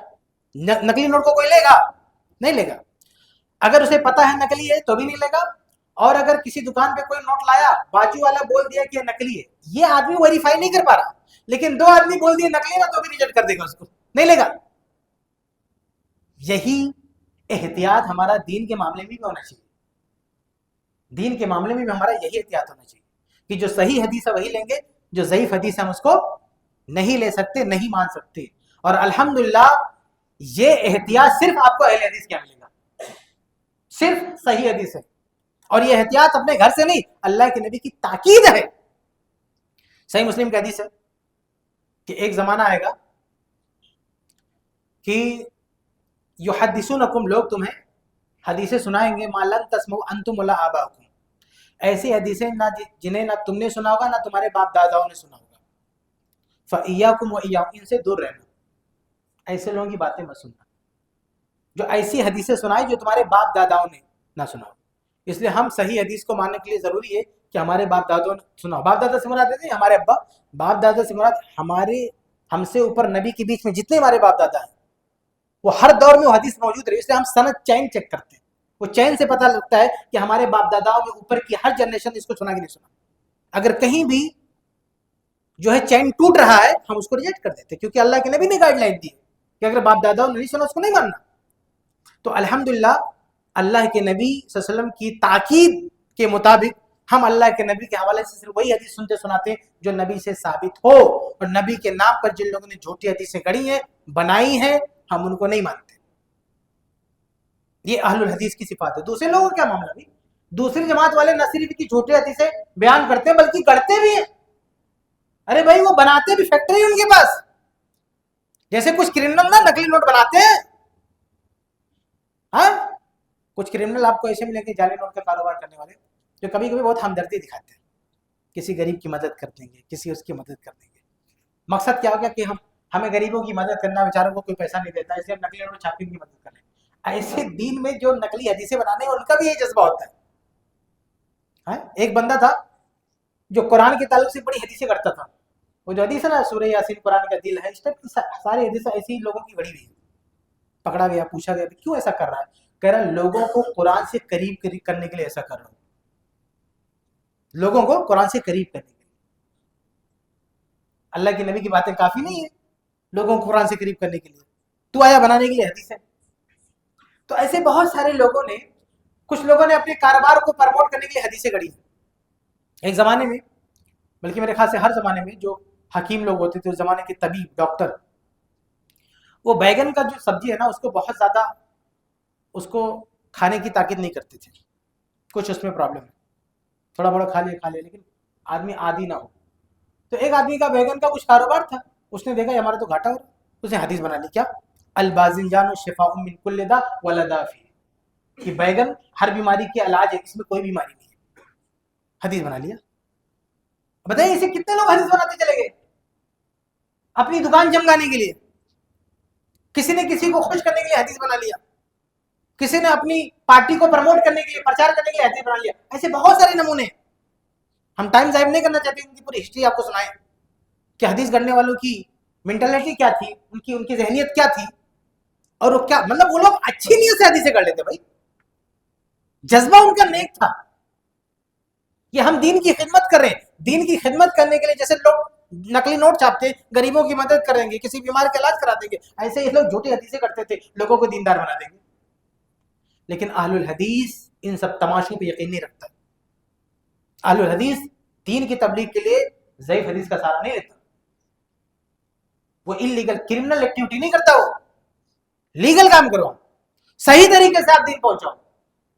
نکلی نوٹ کو کوئی لے گا نہیں لے گا, اگر اسے پتا ہے نکلی ہے تو بھی نہیں لے گا. اور اگر کسی دکان پہ کوئی نوٹ لایا, باجو والا بول دیا کہ یہ نکلی ہے, یہ آدمی ویریفائی نہیں کر پا رہا, لیکن 2 آدمی بول دیے نکلی نا تو بھی ریجیکٹ کر دے گا, اس کو نہیں لے گا. یہی احتیاط ہمارا دین کے معاملے میں بھی ہونا چاہیے. دین کے معاملے میں بھی ہمارا یہی احتیاط ہونا چاہیے کہ جو صحیح حدیث ہے وہی لیں گے, جو ضعیف حدیث ہے ہم اس کو نہیں لے سکتے, نہیں مان سکتے. اور الحمدللہ یہ احتیاط صرف آپ کو اہل حدیث کیا ملے گا, صرف صحیح حدیث ہے. اور یہ احتیاط اپنے گھر سے نہیں, اللہ کے نبی کی تاکید ہے. صحیح مسلم کی حدیث ہے کہ ایک زمانہ آئے گا کہ یحدثونکم, لوگ تمہیں حدیثیں سنائیں گے, ما لن تسمعوا انتم ولا آباؤکم, ایسی حدیثیں جنہیں نہ تم نے سنا ہوگا نہ تمہارے باپ داداؤں نے سنا ہوگا. فإیاکم وإیاہم, ان سے دور رہنا, ایسے لوگوں کی باتیں مت سننا جو ایسی حدیثیں سنائیں جو تمہارے باپ داداؤں نے نہ سنا ہو. اس لیے ہم صحیح حدیث کو ماننے کے لیے ضروری ہے کہ ہمارے باپ داداؤں نے سنا ہو. باپ دادا سے مراد نہیں ہمارے ابا, باپ دادا سے مراد ہمارے ہم سے اوپر نبی کے بیچ میں جتنے ہمارے باپ دادا ہیں, وہ ہر دور میں وہ حدیث موجود رہی. اس لیے ہم سند چین چیک کرتے ہیں, وہ چین سے پتہ لگتا ہے کہ ہمارے باپ داداؤں میں اوپر کی ہر جنریشن اس کو سنا کہ نہیں سنا. اگر کہیں بھی جو ہے چین ٹوٹ رہا ہے ہم اس کو ریجیکٹ کر دیتے، کیونکہ اللہ کے نبی نے گائیڈ لائن دی کہ اگر باپ دادا نے نہیں سنا اس کو نہیں ماننا. تو الحمدللہ اللہ کے نبی صلی اللہ علیہ وسلم کی تاکید کے مطابق ہم اللہ کے نبی کے حوالے سے صرف وہی حدیث سنتے سناتے ہیں جو نبی سے ثابت ہو، اور نبی کے نام پر جن لوگوں نے جھوٹی حدیثیں گڑھی ہیں، بنائی ہیں، ہم ان کو نہیں مانتے. یہ اہل الحدیث کی صفات ہے. دوسرے لوگوں کا کیا معاملہ بھی؟ دوسری جماعت والے نہ صرف کی جھوٹی حدیثیں بیان کرتے ہیں بلکہ گڑھتے بھی ہیں. ارے بھائی وہ بناتے بھی، فیکٹری ان کے پاس. جیسے کچھ کرمنل نا نقلی نوٹ بناتے ہیں، ہاں کچھ کرمنل آپ کو ایسے ملیں گے جعلی نوٹ کا کاروبار کرنے والے، جو کبھی کبھی بہت ہمدردی دکھاتے ہیں، کسی غریب کی مدد کر دیں گے، کسی اس کی مدد کر دیں گے. مقصد کیا ہو گیا کہ ہمیں غریبوں کی مدد کرنا، بیچاروں کو کوئی پیسہ نہیں دیتا، اس لیے ہم نقلی نوٹ چھاپنے کی مدد کر رہے ہیں. ایسے دین میں جو نقلی حدیثیں بنانے ان کا بھی یہ جذبہ ہوتا ہے. ایک بندہ تھا جو قرآن کے تعلق سے بڑی حدیثیں کرتا تھا. وہ جو حدیث ہے نا سورہ یاسین قرآن کا دل ہے، اس ٹائپ کی ساری حدیثیں ایسی لوگوں کی گڑی ہوئی. پکڑا گیا، پوچھا گیا کیوں ایسا کر رہا ہے؟ کہہ رہا لوگوں کو قرآن سے قریب کرنے کے لیے ایسا کر رہا ہوں، لوگوں کو قرآن سے قریب کرنے کے لیے. اللہ کے نبی کی باتیں کافی نہیں ہے لوگوں کو قرآن سے قریب کرنے کے لیے، تو آیا بنانے کے لیے حدیث ہے. تو ایسے بہت سارے لوگوں نے، کچھ لوگوں نے اپنے کاروبار کو پروموٹ کرنے کے لیے حدیثیں گڑھی. ایک زمانے میں، بلکہ میرے خیال سے ہر زمانے میں جو حکیم لوگ ہوتے تھے اس زمانے کے طبیب ڈاکٹر، وہ بیگن کا جو سبزی ہے نا اس کو بہت زیادہ اس کو کھانے کی طاقت نہیں کرتے تھے. کچھ اس میں پرابلم ہے، تھوڑا بڑا کھا لے لیکن آدمی عادی نہ ہو. تو ایک آدمی کا بیگن کا کچھ کاروبار تھا، اس نے دیکھا ہمارا تو گھاٹا ہو رہا ہے، اس نے حدیث بنا لی. کیا؟ الباذنجان شفاء من کل داء ولا داء فیہ، کہ بیگن ہر بیماری کے علاج ہے، اس میں کوئی بیماری نہیں ہے. حدیث بنا لیا. بتائیے اسے کتنے لوگ حدیث بناتے چلے گئے اپنی دکان چمکانے کے لیے. کسی نے کسی کو خوش کرنے کے لیے حدیث بنا لیا، کسی نے اپنی پارٹی کو پروموٹ کرنے کے لیے، پرچار کرنے کے لیے حدیث بنا لیا. ایسے بہت سارے نمونے. ہم ٹائم ضائع نہیں کرنا چاہتے، ان کی پوری ہسٹری آپ کو سنائیں کہ حدیث گڑھنے والوں کی مینٹلٹی کیا تھی، ان کی ذہنیت کیا تھی، اور وہ کیا مطلب وہ لوگ اچھی نیت سے حدیثیں کر لیتے. بھائی جذبہ ان کا نیک تھا کہ ہم دین کی خدمت کر رہے ہیں. دین کی خدمت کرنے کے لیے جیسے لوگ نقلی نوٹ چھاپتے، غریبوں کی مدد کریں گے، کسی بیمار کا علاج کرا دیں گے، ایسے ہی لوگ جھوٹی حدیثیں کرتے تھے، لوگوں کو دیندار بنا دیں گے. لیکن اہل الحدیث ان سب تماشوں پہ یقین نہیں رکھتا. اہل الحدیث دین کی تبلیغ کے لیے ضعیف حدیث کا سہارا نہیں لیتا. وہ انلیگل کرمنل ایکٹیویٹی نہیں کرتا، وہ لیگل کام کرو، صحیح طریقے سے آپ دین پہنچاؤ.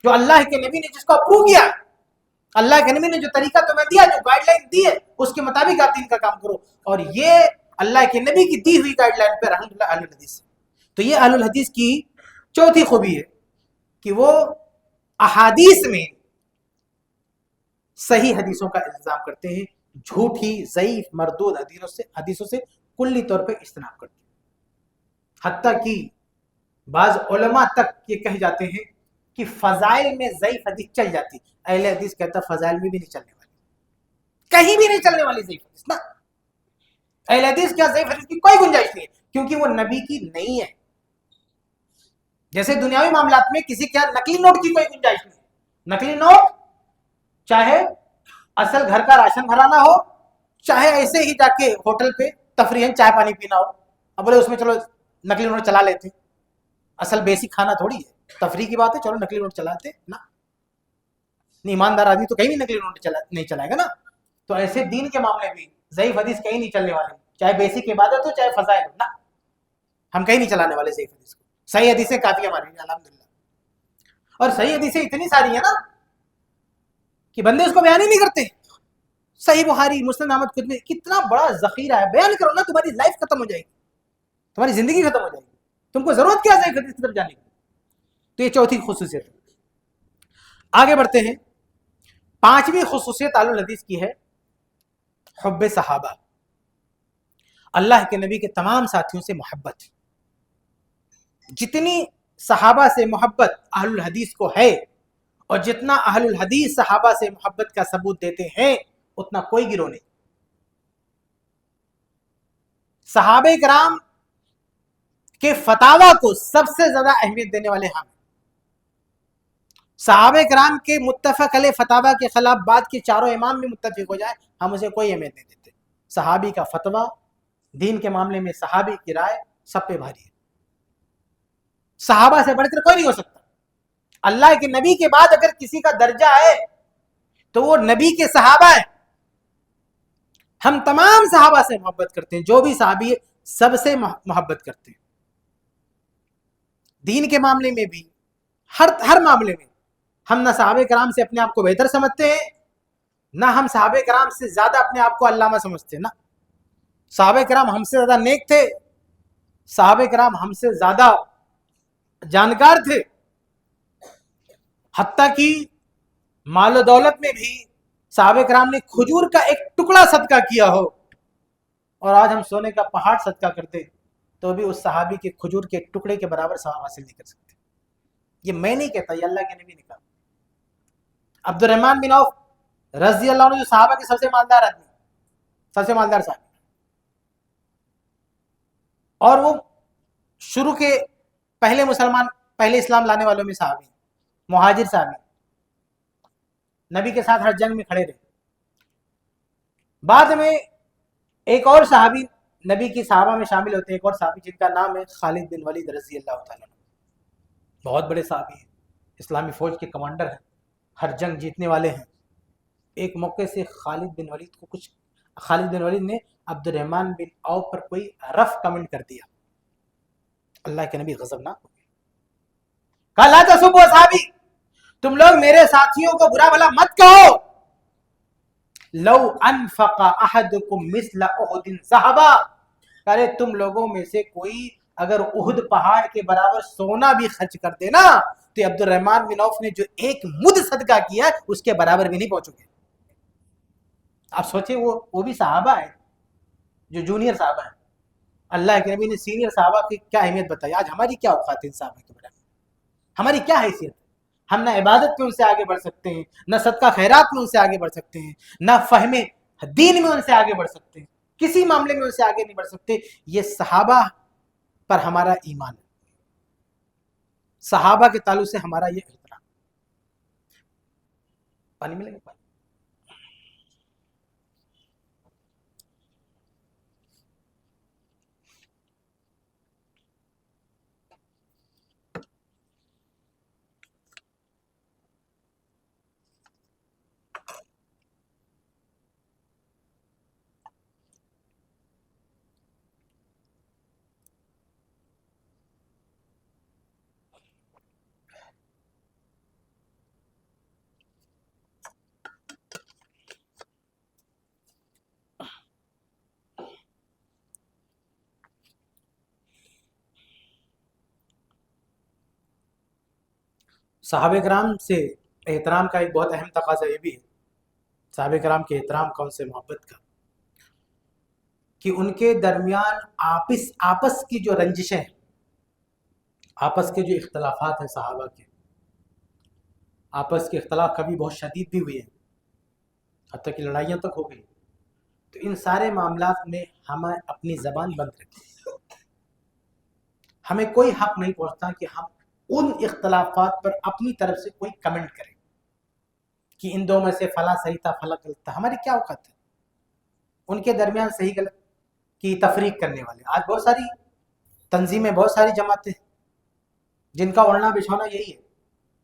جو اللہ کے نبی نے جس کو اپروو کیا، اللہ کے نبی نے جو طریقہ تمہیں دیا، جو گائیڈ لائن دی ہے، اس کے مطابق آپ دین کا کام کرو. اور یہ اللہ کے نبی کی دی ہوئی گائیڈ لائن پہ الحمدللہ اہل الحدیث. تو یہ اہل الحدیث کی چوتھی خوبی ہے کہ وہ احادیث میں صحیح حدیثوں کا الزام کرتے ہیں، جھوٹی ضعیف مردود حدیثوں سے کلی طور پہ اجتناب کرتے ہیں. حتیٰ کہ بعض علماء تک یہ کہہ جاتے ہیں کہ فضائل میں ضعیف حدیث چل جاتی. اہل حدیث کہتا فضائل میں بھی نہیں چلنے والی، کہیں بھی نہیں چلنے والی ضعیف حدیث نا. اہل حدیث کیا ضعیف حدیث کی کوئی گنجائش نہیں ہے، کیونکہ وہ نبی کی نہیں ہے. جیسے دنیاوی معاملات میں کسی کیا نقلی نوٹ کی کوئی گنجائش نہیں ہے. نقلی نوٹ چاہے اصل گھر کا راشن بھرانا ہو، چاہے ایسے ہی جا کے ہوٹل پہ تفریحاً چائے پانی پینا ہو. اب بولے اس میں چلو نقلی نوٹ چلا لیتے، اصل بیسک کھانا تھوڑی ہے، تفریح کی بات ہے، چلو نقلی نوٹ چلاتے نا. ایماندار آدمی تو کہیں بھی نقلی نوٹ نہیں چلائے گا نا. تو ایسے دین کے معاملے میں ضعیف حدیث کہیں نہیں چلنے والے، چاہے بیسک عبادت ہو چاہے فضائل ہو نا، ہم کہیں نہیں چلانے والے ضعیف حدیث کو. صحیح حدیثیں کافی ہماری ہیں الحمدللہ. اور صحیح حدیثیں اتنی ساری ہیں نا کہ بندے اس کو بیان ہی نہیں کرتے. صحیح بخاری، مسلم احمد، خود میں کتنا بڑا ذخیرہ ہے، بیان کرو نا، تمہاری لائف ختم ہو جائے گی، تمہاری زندگی ختم ہو جائے گی. تم کو ضرورت کیا ضعیف حدیث کی طرف جانے کی؟ تو یہ چوتھی خصوصیت ہے. آگے بڑھتے ہیں. پانچویں خصوصیت اہل الحدیث کی ہے حب صحابہ، اللہ کے نبی کے تمام ساتھیوں سے محبت. جتنی صحابہ سے محبت اہل الحدیث کو ہے، اور جتنا اہل الحدیث صحابہ سے محبت کا ثبوت دیتے ہیں، اتنا کوئی گروہ نہیں. صحابہ کرام کے فتاوا کو سب سے زیادہ اہمیت دینے والے ہم. صحابہ کرام کے متفق علیہ فتاوا کے خلاف بعد کے چاروں امام بھی متفق ہو جائے، ہم اسے کوئی اہمیت نہیں دیتے. صحابی کا فتویٰ، دین کے معاملے میں صحابی کی رائے سب پہ بھاری ہے. صحابہ سے بڑھ کر کوئی نہیں ہو سکتا. اللہ کے نبی کے بعد اگر کسی کا درجہ ہے تو وہ نبی کے صحابہ ہیں. ہم تمام صحابہ سے محبت کرتے ہیں، جو بھی صحابی ہے سب سے محبت کرتے ہیں. دین کے معاملے میں بھی، ہر معاملے میں ہم نہ صحابہ کرام سے اپنے آپ کو بہتر سمجھتے ہیں، نہ ہم صحابہ کرام سے زیادہ اپنے آپ کو علامہ سمجھتے ہیں. نہ، صحابہ کرام ہم سے زیادہ نیک تھے، صحابہ کرام ہم سے زیادہ جانکار تھے. حتیٰ کہ مال و دولت میں بھی صحابہ کرام نے کھجور کا ایک ٹکڑا صدقہ کیا ہو اور آج ہم سونے کا پہاڑ صدقہ کرتے تو بھی اس صحابی کے کھجور کے ٹکڑے کے برابر ثواب حاصل نہیں کر سکتے. یہ میں نہیں کہتا، یہ اللہ کے نبی نے کہا. عبد الرحمن بن عوف رضی اللہ عنہ جو صحابہ کے سب سے مالدار آدمی، سب سے مالدار صحابی، اور وہ شروع کے پہلے اسلام لانے والوں میں صحابی، مہاجر صحابی، نبی کے ساتھ ہر جنگ میں کھڑے رہے. بعد میں ایک اور صحابی نبی کی صحابہ میں شامل ہوتے ہیں، ایک اور صحابی جن کا نام ہے خالد بن ولید رضی اللہ تعالیٰ. بہت بڑے صحابی ہیں، اسلامی فوج کے کمانڈر ہیں، ہر جنگ جیتنے والے ہیں. ایک موقع سے خالد بن ولید نے عبد الرحمن بن عوف پر کوئی رف کمنٹ کر دیا. اللہ کے نبی غضبناک ہو گئے، کہا لا تسبوا اصحابی، تم لوگ میرے ساتھیوں کو برا بھلا مت کہو. لو انفق احدکم مثل احد ذهبا، ارے تم لوگوں میں سے کوئی اگر احد پہاڑ کے برابر سونا بھی خرچ کر دے نا تو عبد الرحمن بن عوف نے جو ایک مد صدقہ کیا اس کے برابر بھی نہیں پہنچو گے. آپ سوچیں وہ بھی صحابہ ہے جو جونیئر صحابہ ہیں. اللہ کے نبی نے سینئر صحابہ کی کیا اہمیت بتائی. آج ہماری کیا اوقات ہے ان صحابہ کے برابر؟ ہماری کیا حیثیت ہے؟ ہم نہ عبادت میں ان سے آگے بڑھ سکتے ہیں، نہ صدقہ خیرات میں ان سے آگے بڑھ سکتے ہیں، نہ فہم دین میں ان سے آگے بڑھ سکتے ہیں، کسی معاملے میں ان سے آگے نہیں بڑھ سکتے. یہ صحابہ پر ہمارا ایمان ہے، صحابہ کے تعلق سے ہمارا یہ احترام. پانی ملے گا؟ پانی. صحابہ کرام سے احترام کا ایک بہت اہم تقاضا یہ بھی ہے، صحابہ کرام کے احترام کا، ان سے محبت کا، کہ ان کے درمیان آپس کی جو رنجشیں ہیں، آپس کے جو اختلافات ہیں، صحابہ کے آپس کے اختلاف کبھی بہت شدید بھی ہوئے ہیں، حتیٰ کہ لڑائیاں تک ہو گئی. تو ان سارے معاملات میں ہمیں اپنی زبان بند رکھیں. ہمیں کوئی حق نہیں پہنچتا کہ ہم ان اختلافات پر اپنی طرف سے کوئی کمنٹ کریں کہ ان دو میں سے فلاں صحیح تھا فلاں غلط تھا. ہماری کیا اوقات ہے ان کے درمیان صحیح غلط کی تفریق کرنے والے؟ آج بہت ساری تنظیمیں، بہت ساری جماعتیں جن کا اڑنا بچھونا یہی ہے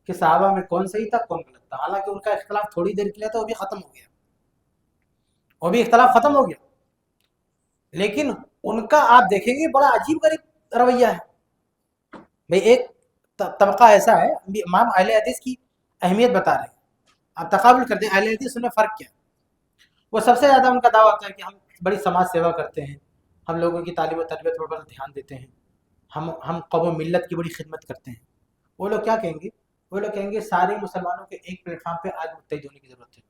کہ صحابہ میں کون صحیح تھا کون غلط تھا. حالانکہ ان کا اختلاف تھوڑی دیر کے لیے تھا، وہ بھی ختم ہو گیا، وہ بھی اختلاف ختم ہو گیا. لیکن ان کا آپ دیکھیں گے بڑا عجیب غریب رویہ ہے. بھئی ایک طبقہ ایسا ہے، امام اہل حدیث کی اہمیت بتا رہے ہیں، آپ تقابل کرتے ہیں اہل حدیث میں فرق کیا. وہ سب سے زیادہ ان کا دعویٰ ہوتا ہے کہ ہم بڑی سماج سیوا کرتے ہیں، ہم لوگوں کی تعلیم و تربیت پر بڑا دھیان دیتے ہیں، ہم قوم و ملت کی بڑی خدمت کرتے ہیں. وہ لوگ کیا کہیں گے؟ وہ لوگ کہیں گے سارے مسلمانوں کے ایک پلیٹ فارم پہ آج متحد ہونے کی ضرورت ہے.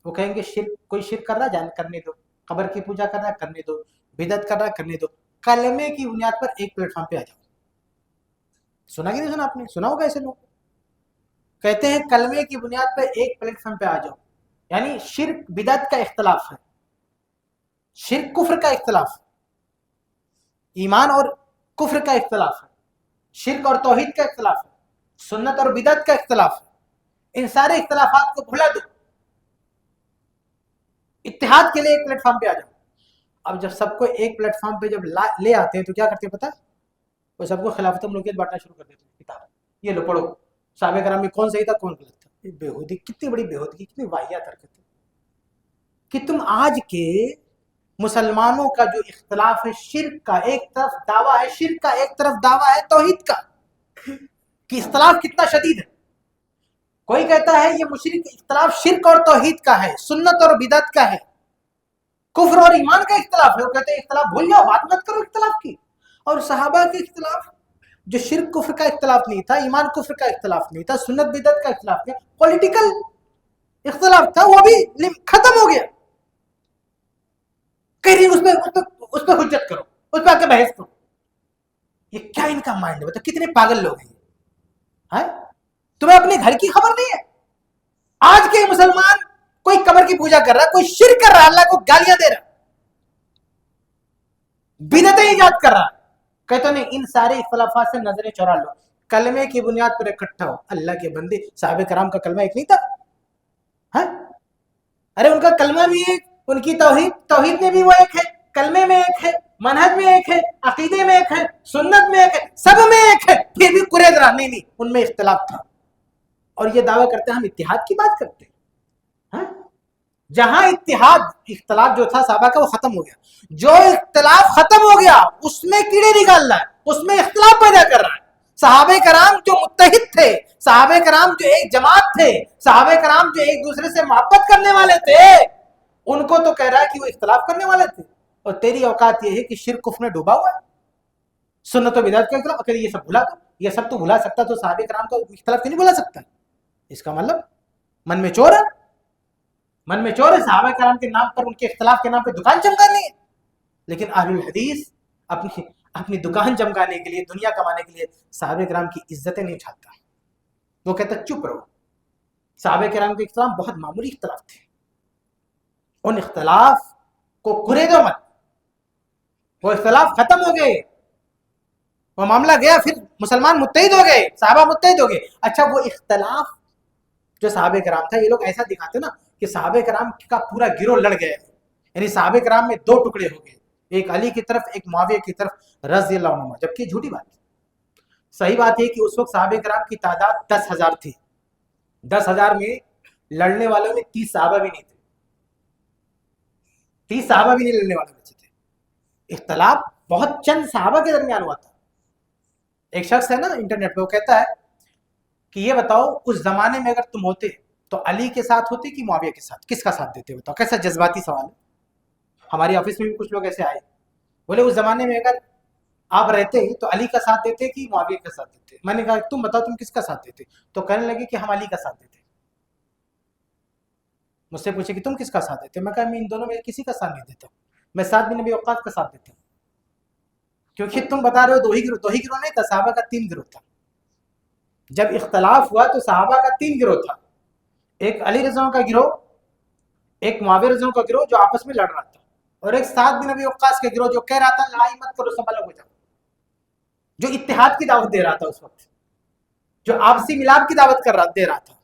وہ کہیں گے کوئی شرک کر رہا ہے جان کرنے دو، قبر کی پوجا کر رہا ہے کرنے دو، بدعت کر رہا ہے کرنے دو، کلمے کی بنیاد پر ایک پلیٹ فارم پہ آ جاؤ. سنا کہ نہیں سنا؟ آپ نے سنا ہوگا ایسے لوگ کہتے ہیں کلمے کی بنیاد پر ایک پلیٹ فارم پہ آ جاؤ. یعنی شرک بدعت کا اختلاف ہے، شرک کفر کا اختلاف، ایمان اور کفر کا اختلاف ہے، شرک اور توحید کا اختلاف ہے، سنت اور بدعت کا اختلاف ہے. ان سارے اختلافات کو بھلا دو، اتحاد کے لیے ایک پلیٹ فارم پہ آ جاؤ. اب جب سب کو ایک پلیٹ فارم پہ جب لے آتے ہیں تو کیا کرتے ہیں پتا؟ وہ سب کو خلافت ملکیت بانٹنا شروع کر دیتے ہیں، کتاب یہ لو پڑھو، صحابہ کرام میں کون صحیح تھا کون غلط تھا. یہ بےہودی، کتنی بڑی بےہودگی، کتنی واہیات حرکت ہے کہ تم آج کے مسلمانوں کا جو اختلاف ہے شرک کا، ایک طرف دعویٰ ہے شرک کا، ایک طرف دعویٰ ہے توحید کا، کہ اختلاف کتنا شدید ہے. کوئی کہتا ہے یہ مشرک اختلاف شرک اور توحید کا ہے، سنت اور بدعت کا ہے، کفر اور ایمان کا اختلاف ہے. وہ کہتے ہیں اختلاف بھول جاؤ، بات مت کرو اختلاف کی. اور صحابہ کے اختلاف جو شرک کفر کا اختلاف نہیں تھا، ایمان کفر کا اختلاف نہیں تھا، سنت بدعت کا اختلاف نہیں، پولیٹیکل اختلاف تھا، وہ بھی ختم ہو گیا. کہہ رہی اس پہ حجت کرو، اس پہ آ کے بحث کرو. یہ کیا ان کا مائنڈ ہے؟ کتنے پاگل لوگ ہیں. تمہیں اپنے گھر کی خبر نہیں ہے؟ آج کے مسلمان کوئی قبر کی پوجا کر رہا ہے، کوئی شرک کر رہا ہے، اللہ کو گالیاں دے رہا ہے، بدعتیں ایجاد کر رہا ہے. کہتے نہیں ان سارے اختلافات سے نظریں چورا لو، کلمے کی بنیاد پر اکٹھا ہو. اللہ کے بندے، صحابہ کرام کا کلمہ ایک نہیں تھا؟ ارے ان کا کلمہ بھی ایک، ان کی توحید میں بھی وہ ایک ہے، کلمے میں ایک ہے، منہج میں ایک ہے، عقیدے میں ایک ہے، سنت میں ایک ہے، سب میں ایک ہے. پھر بھی قرید رہا نہیں، ان میں اختلاف تھا. اور یہ دعویٰ کرتے ہیں ہم اتحاد کی بات کرتے ہیں. جہاں اختلاف جو تھا صحابہ کا وہ ختم ہو گیا. جو اختلاف ختم ہو گیا اس میں کیڑے نکال رہا ہے، اس میں اختلاف پیدا کر رہا ہے. صحابہ کرام جو متحد تھے، صحابہ کرام جو ایک جماعت تھے، صحابہ کرام جو ایک دوسرے سے محبت کرنے والے تھے، ان کو تو کہہ رہا ہے کہ وہ اختلاف کرنے والے تھے. اور تیری اوقات یہ ہے کہ شرک کفر میں ڈوبا ہوا ہے، سنت و بدعت کا اختلاف. اگر یہ سب بھلا دو، یہ سب تو بھلا سکتا تو صحابہ کرام کا اختلاف کیوں نہیں بھلا سکتا؟ اس کا مطلب من میں چور ہے، من میں چور ہے. صحابہ کرام کے نام پر، ان کے اختلاف کے نام پر دکان چمکانی ہے. لیکن اہل الحدیث اپنی دکان چمکانے کے لیے، دنیا کمانے کے لیے صحابہ کرام کی عزتیں نہیں اٹھاتا. وہ کہتا چپ رہو. صحابہ کرام کے اختلاف بہت معمولی اختلاف تھے، ان اختلاف کو قریدو مت. وہ اختلاف ختم ہو گئے، وہ معاملہ گیا، پھر مسلمان متحد ہو گئے، صحابہ متحد ہو گئے. اچھا وہ اختلاف جو صحابہ کرام تھا، یہ لوگ ایسا دکھاتے نا کہ صحابہ کرام کا پورا گروہ لڑ گیا، یعنی صحابہ کرام میں دو ٹکڑے ہو گئے، ایک علی کی طرف، ایک معاویہ کی طرف رضی اللہ عنہ. جبکہ جھوٹی بات ہے. صحیح بات ہے کہ اس وقت صحابہ کرام کی تعداد 10,000 تھی. 10,000 میں لڑنے والوں میں 30 صحابہ بھی نہیں تھے، 30 صحابہ بھی نہیں لڑنے والے بچے تھے. اختلاف بہت چند صحابہ کے درمیان ہوا تھا. ایک شخص ہے نا انٹرنیٹ پہ، وہ کہتا ہے کہ یہ بتاؤ اس زمانے میں اگر تم ہوتے تو علی کے ساتھ ہوتے کہ معاویہ کے ساتھ، کس کا ساتھ دیتے؟ بتاؤ. کیسا جذباتی سوال ہے. ہماری آفس میں بھی کچھ لوگ ایسے آئے، بولے اس زمانے میں اگر آپ رہتے تو علی کا ساتھ دیتے کہ معاویہ کا ساتھ دیتے؟ میں نے کہا تم بتاؤ تم کس کا ساتھ دیتے؟ تو کہنے لگے کہ ہم علی کا ساتھ دیتے. مجھ سے پوچھے کہ تم کس کا ساتھ دیتے؟ میں کہا میں ان دونوں میں کسی کا ساتھ نہیں دیتا، میں سعد بن ابی وقاص کا ساتھ دیتا ہوں. کیونکہ تم بتا رہے ہو دو ہی گروہ نہیں تھا، صحابہ کا 3 گروہ تھا. جب اختلاف ہوا تو صحابہ کا 3 گروہ تھا، ایک علی رضی اللہ عنہ کا گروہ، ایک معاویہ رضی اللہ عنہ کا گروہ جو آپس میں لڑ رہا تھا، اور ایک سعد بن ابی وقاص کے گروہ جو کہہ رہا تھا لڑائی مت کرو، سب الگ ہو جاؤ، جو اتحاد کی دعوت دے رہا تھا اس وقت، جو آپسی ملاپ کی دعوت دے رہا تھا.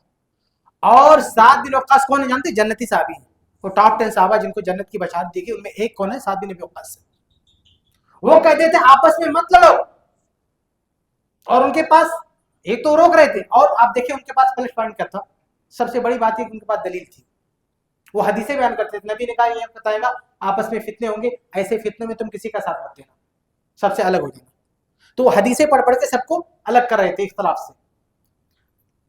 اور سعد بن وقاص کون ہے جانتے؟ جنتی صحابی ہیں. وہ ٹاپ 10 صحابہ جن کو جنت کی بشارت دی گئی، ان میں ایک کون ہے؟ سعد بن ابی وقاص سے. وہ کہتے تھے آپس میں مت لڑو، اور ان کے پاس ایک تو روک رہے تھے، اور آپ دیکھیں ان کے پاس پلس پوائنٹ کیا تھا؟ سب سے بڑی بات ہے کہ ان کے پاس دلیل تھی. وہ حدیثیں بیان کرتے تھے. نبی نے کہا یہ بتائے گا آپس میں فتنے ہوں گے، ایسے فتنے میں تم کسی کا ساتھ مت دینا، سب سے الگ ہو جانا. تو وہ حدیثیں پڑھ پڑھ کے سب کو الگ کر رہے تھے اختلاف سے.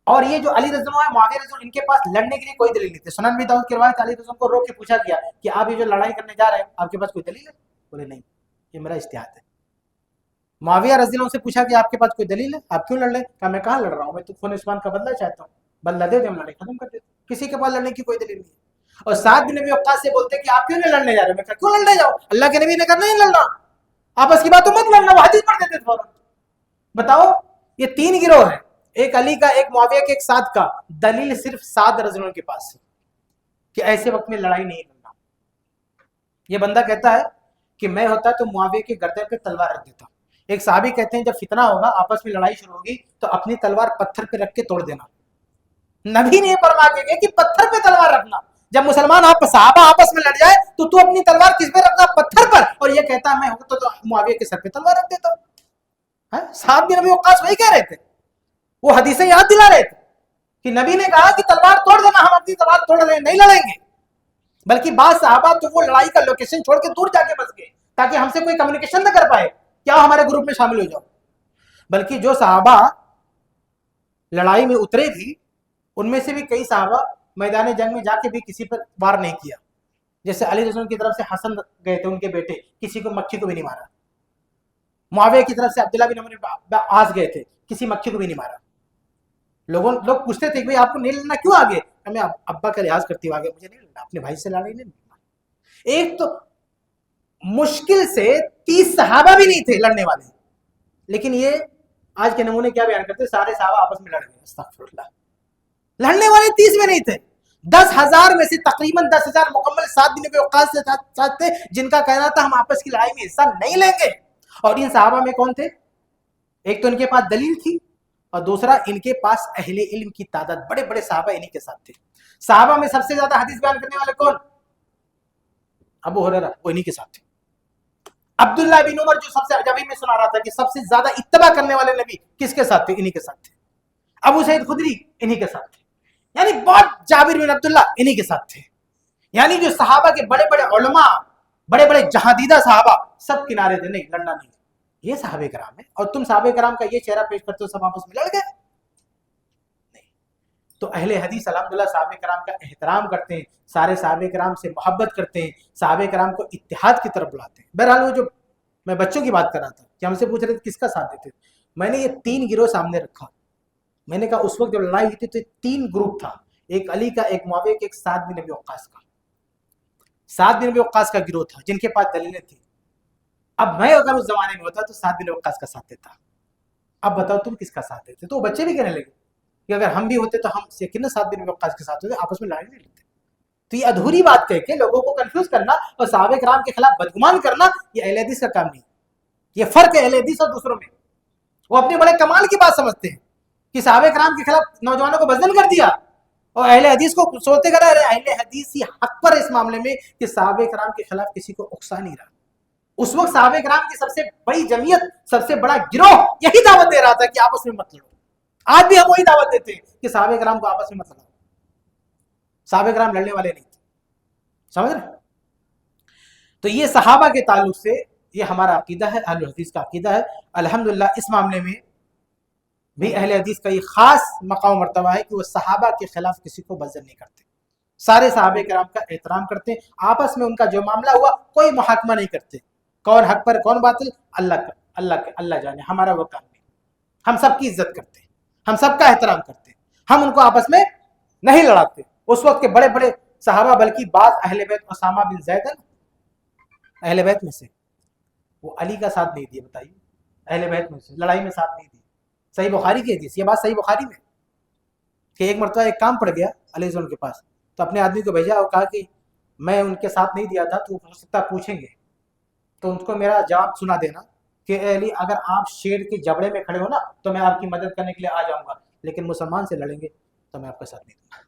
اور یہ جو علی رضی اللہ عنہ، معاویہ رضی اللہ عنہ، ان کے پاس لڑنے کے لیے کوئی دلیل نہیں تھی. سنن ابی داؤد کی روایت، علی رضی اللہ عنہ کو روک کے پوچھا گیا کہ آپ یہ جو لڑائی کرنے جا رہے ہیں آپ کے پاس کوئی دلیل ہے؟ بولے نہیں، یہ میرا اجتہاد ہے. معاویہ رضی اللہ عنہ سے پوچھا کہ آپ کے پاس کوئی دلیل ہے، آپ کیوں لڑ رہے ہیں؟ کہا میں کہاں لڑ رہا ہوں، میں تو خون عثمان کا بدلہ چاہتا ہوں، بدلہ دے دیں، ہم لڑائی ختم کر دیتے. کسی کے پاس لڑنے کی کوئی دلیل نہیں. اور سعد بن ابی وقاص سے بولتے کہ آپ کیوں نہیں لڑنے جا رہے؟ میں کہا کیوں لڑنے جاؤ، اللہ کے نبی نے کہا نہیں لڑنا، آپس کی باتوں مت لڑنا. وہ حدیث پڑھ دیتے فوراً. بتاؤ یہ 3 گروہ ہیں، ایک علی کا، ایک معاویہ کا، ایک سعد کا. دلیل صرف سعد رضی اللہ عنہ کے پاس ہے کہ ایسے وقت میں لڑائی نہیں لڑنا. یہ بندہ کہتا ہے کہ میں ہوتا تو معاویہ کے گردن پہ تلوار رکھ دیتا. ایک صحابی کہتے ہیں جب فتنہ ہوگا، آپس میں لڑائی شروع ہوگی، تو اپنی تلوار پتھر پہ رکھ کے توڑ دینا. نبی نے فرما کے کہ پتھر پہ تلوار رکھنا. جب مسلمان صحابہ آپس میں لڑ جائے تو اپنی تلوار کس پہ رکھنا؟ پتھر پر، اور یہ کہتا ہے میں ہوں تو معاویہ کے سر پہ تلوار رکھ دیتا ہوں۔ صاحب بن ابی وقاص وہی کہہ رہے تھے، وہ حدیثیں یاد دلا رہے تھے کہ نبی نے کہا کہ تلوار توڑ دینا، ہم اپنی تلوار توڑ رہے ہیں، نہیں لڑیں گے۔ بلکہ بعض صحابہ تو وہ لڑائی کا لوکیشن چھوڑ کے دور جا کے بس گئے تاکہ ہم سے کوئی کمیونیکیشن نہ کر پائے، کیا ہمارے گروپ میں شامل ہو جاؤ۔ بلکہ جو صحابہ لڑائی میں اترے بھی، ان میں سے بھی کئی صحابہ میدان جنگ میں جا کے بھی کسی پر وار نہیں کیا، جیسے علی رضی اللہ عنہ کی طرف سے حسن گئے تھے ان کے بیٹے، کسی کو مکھی کو بھی نہیں مارا۔ معاویہ کی طرف سے عبداللہ بن عمرو بن عاص گئے تھے، کسی مکھی کو بھی نہیں مارا۔ لوگ پوچھتے تھے کہ آپ کو نہیں لڑنا کیوں آگے؟ میں ابا کا لحاظ کرتی ہوں، آگے مجھے نہیں لڑنا، اپنے بھائی سے لڑائی نہیں لڑنا۔ ایک تو مشکل سے 30 صحابہ بھی نہیں تھے لڑنے والے، لیکن یہ آج کے نمونے کیا بیان کرتے؟ سارے صحابہ آپس میں لڑ گئے۔ استغفر اللہ، لڑنے والے 30 میں نہیں تھے، 10,000 میں سے تقریباً 10,000 مکمل سعد بن ابی وقاص سے ساتھ تھے، جن کا کہنا تھا ہم آپس کی لڑائی میں حصہ نہیں لیں گے۔ اور ان صحابہ میں کون تھے؟ ایک تو ان کے پاس دلیل تھی، اور دوسرا ان کے پاس اہل علم کی تعداد، بڑے بڑے صحابہ انہی کے ساتھ تھے۔ صحابہ میں سب سے زیادہ حدیث بیان کرنے والے کون؟ ابو ہریرہ، وہ انہی کے ساتھ تھے۔ عبداللہ بن عمر، جو سب سے، جب میں سنا رہا تھا کہ سب سے زیادہ اتباع کرنے والے نبی کس کے ساتھ تھے؟ انہی کے ساتھ تھے۔ ابو سعید خدری انہی کے ساتھ تھے، یعنی بہت، جابر بن عبداللہ انہی کے ساتھ تھے۔ یعنی جو صحابہ کے بڑے بڑے علماء، بڑے بڑے جہادیدہ صحابہ، سب کنارے تھے، نہیں لڑنا نہیں، یہ صحابہ کرام ہے۔ اور تم صحابہ کرام کا یہ چہرہ پیش کرتے ہو، سب آپس میں لڑ گئے؟ نہیں۔ تو اہل حدیث الحمدللہ صحابہ کرام کا احترام کرتے ہیں، سارے صحابہ کرام سے محبت کرتے ہیں، صحابہ کرام کو اتحاد کی طرف بلاتے ہیں۔ بہرحال وہ جو میں بچوں کی بات کر رہا تھا کہ ہم سے پوچھ رہے تھے کس کا ساتھ دیتے، میں نے یہ 3 گروہ سامنے رکھا۔ میں نے کہا اس وقت جب لڑائی ہوئی تھی تو 3 گروپ تھا، ایک علی کا، ایک معاویہ کا، ایک سعد بن ابی وقاص کا۔ سعد بن ابی وقاص کا گروہ تھا جن کے پاس دلیلیں تھیں۔ اب میں اگر اس زمانے میں ہوتا تو سعد بن ابی وقاص کا ساتھ دیتا۔ اب بتاؤ تم کس کا ساتھ دیتے؟ تو وہ بچے بھی کہنے لگے کہ اگر ہم بھی ہوتے تو ہم یقیناً سعد بن ابی وقاص کے ساتھ ہوتے، آپس میں لڑائی نہیں لڑتے۔ تو یہ ادھوری بات کہہ کے لوگوں کو کنفیوز کرنا اور صحابہ کرام کے خلاف بدگمان کرنا، یہ اہل حدیث کا کام نہیں۔ یہ فرق ہے اہل حدیث اور دوسروں میں۔ وہ اپنے بڑے کمال کی بات سمجھتے ہیں کہ صحابہ کرام کے خلاف نوجوانوں کو بزدل کر دیا، اور اہل حدیث کو سوچتے کر رہے، اہل حدیث ہی حق پر اس معاملے میں کہ صحابہ کرام کے خلاف کسی کو اکسا نہیں رہا۔ اس وقت صحابہ کرام کی سب سے بڑی جمعیت، سب سے بڑا گروہ یہی دعوت دے رہا تھا کہ آپس میں مت لڑو۔ آج بھی ہم وہی دعوت دیتے ہیں کہ صحابہ کرام کو آپس میں مت لڑو۔ صحابہ کرام لڑنے والے نہیں تھے، سمجھ رہے؟ تو یہ صحابہ کے تعلق سے یہ ہمارا عقیدہ ہے، اہل حدیث کا عقیدہ ہے۔ الحمدللہ اس معاملے میں بھی اہل حدیث کا یہ خاص مقام و مرتبہ ہے کہ وہ صحابہ کے خلاف کسی کو بزدل نہیں کرتے، سارے صحابہ کرام کا احترام کرتے ہیں، آپس میں ان کا جو معاملہ ہوا کوئی محاکمہ نہیں کرتے، کون حق پر کون باطل، اللہ جانے، ہمارا وہ کام نہیں۔ ہم سب کی عزت کرتے ہیں، ہم سب کا احترام کرتے ہیں، ہم ان کو آپس میں نہیں لڑاتے۔ اس وقت کے بڑے بڑے صحابہ، بلکہ بعض اہل بیت، اسامہ بن زید اہل بیت میں سے، وہ علی کا ساتھ نہیں دیے، بتائیے، اہل بیت میں سے لڑائی میں ساتھ نہیں دیے۔ صحیح بخاری کی حدیث، یہ بات صحیح بخاری میں کہ ایک مرتبہ ایک کام پڑ گیا علیہ السلام کے پاس، تو اپنے آدمی کو بھیجا اور کہا کہ میں ان کے ساتھ نہیں دیا تھا، تو ہو سکتا پوچھیں گے، تو ان کو میرا جواب سنا دینا کہ اے علی، اگر آپ شیر کے جبڑے میں کھڑے ہو نا تو میں آپ کی مدد کرنے کے لیے آ جاؤں گا، لیکن مسلمان سے لڑیں گے تو میں آپ کا ساتھ نہیں دوں گا۔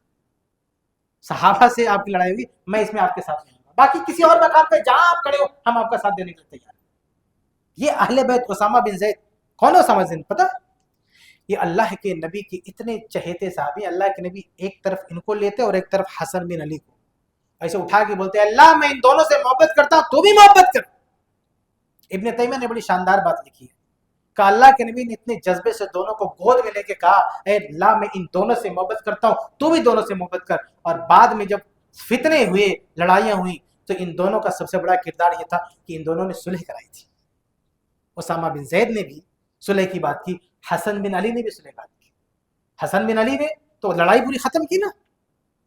صحابہ سے آپ کی لڑائی ہوئی، میں اس میں آپ کے ساتھ نہیں ہوں گا، باقی کسی اور مقام پہ جہاں آپ کھڑے ہو ہم آپ کا ساتھ دینے کے لیے تیار ہیں۔ یہ اہل بیت اسامہ بن زید، کون ہو اسامہ بن زید پتہ؟ یہ اللہ کے نبی کے اتنے چہیتے صحابی، اللہ کے نبی ایک طرف ان کو لیتے اور ایک طرف حسن بن علی کو ایسے اٹھا کے بولتے ہیں اللہ میں ان دونوں سے محبت کرتا ہوں، تو بھی محبت کر۔ ابن تیمیہ نے بڑی شاندار بات لکھی ہے کہ اللہ کے نبی نے اتنے جذبے سے دونوں کو گود میں لے کے کہا اے اللہ میں ان دونوں سے محبت کرتا ہوں، تو بھی دونوں سے محبت کر۔ اور بعد میں جب فتنے ہوئے، لڑائیاں ہوئیں، تو ان دونوں کا سب سے بڑا کردار یہ تھا کہ ان دونوں نے صلح کرائی تھی۔ اسامہ بن زید نے بھی صلح کی بات کی، حسن بن علی نے بھی صلح بات کی۔ حسن بن علی نے تو لڑائی پوری ختم کی نا،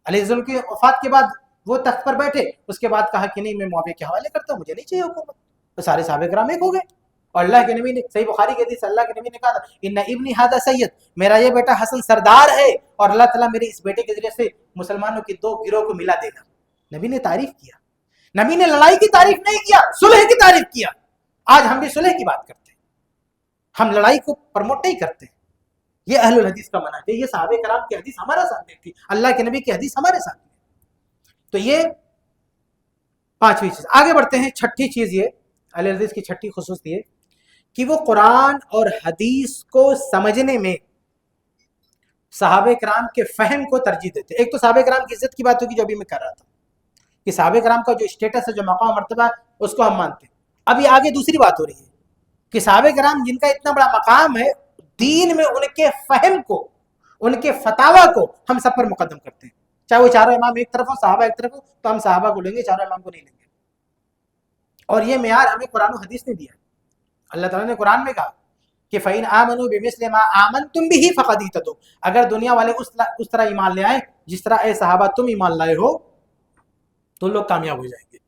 علیہ السلام کی وفات کے بعد وہ تخت پر بیٹھے، اس کے بعد کہا کہ نہیں میں معاویہ کے حوالے کرتا ہوں، مجھے نہیں چاہیے حکومت۔ تو سارے صحابہ کرام ایک ہو گئے، اور اللہ کے نبی نے صحیح بخاری کے حدیث، اللہ کے نبی نے کہا تھا ان ابنی ھذا سید، میرا یہ بیٹا حسن سردار ہے، اور اللہ تعالیٰ میرے اس بیٹے کے ذریعے سے مسلمانوں کے 2 گروہ کو ملا دے گا۔ نبی نے تعریف کیا، نبی نے لڑائی کی تعریف نہیں کیا، صلح کی تعریف کیا۔ آج ہم بھی صلح کی بات کرتے ہیں، ہم لڑائی کو پروموٹ نہیں کرتے۔ یہ اہل الحدیث کا منہج ہے، یہ صحابہ کرام کی حدیث ہمارا ساتھ دیتی، اللہ کے نبی کی حدیث ہمارے ساتھ۔ تو یہ پانچویں چیز. آگے بڑھتے ہیں. چھٹی چیز یہ اہل حدیث کی چھٹی خصوصیت یہ کہ وہ قرآن اور حدیث کو سمجھنے میں صحابہ کرام کے فہم کو ترجیح دیتے. ایک تو صحابہ کرام کی عزت کی بات ہوگی جو ابھی میں کر رہا تھا کہ صحابہ کرام کا جو اسٹیٹس ہے، جو مقام مرتبہ ہے، اس کو ہم مانتے ہیں. اب یہ آگے دوسری بات ہو رہی ہے کہ صحابہ کرام جن کا اتنا بڑا مقام ہے، دین میں ان کے فہم کو، ان کے فتاوی کو ہم سب پر مقدم کرتے ہیں. چاہے وہ چاروں امام ایک طرف ہو، صحابہ ایک طرف ہو، تو ہم صحابہ کو لیں گے، چاروں امام کو نہیں لیں گے. اور یہ معیار ہمیں قرآن و حدیث نے دیا. اللہ تعالیٰ نے قرآن میں کہا کہ فَإِنْ آمَنُوا بِمِثْلِ مَا آمَنْتُمْ بِهِ فَقَدْ اهْتَدَوْا. اگر دنیا والے اس طرح ایمان لے آئے جس طرح اے صحابہ تم ایمان لائے ہو تو لوگ کامیاب ہو جائیں گے.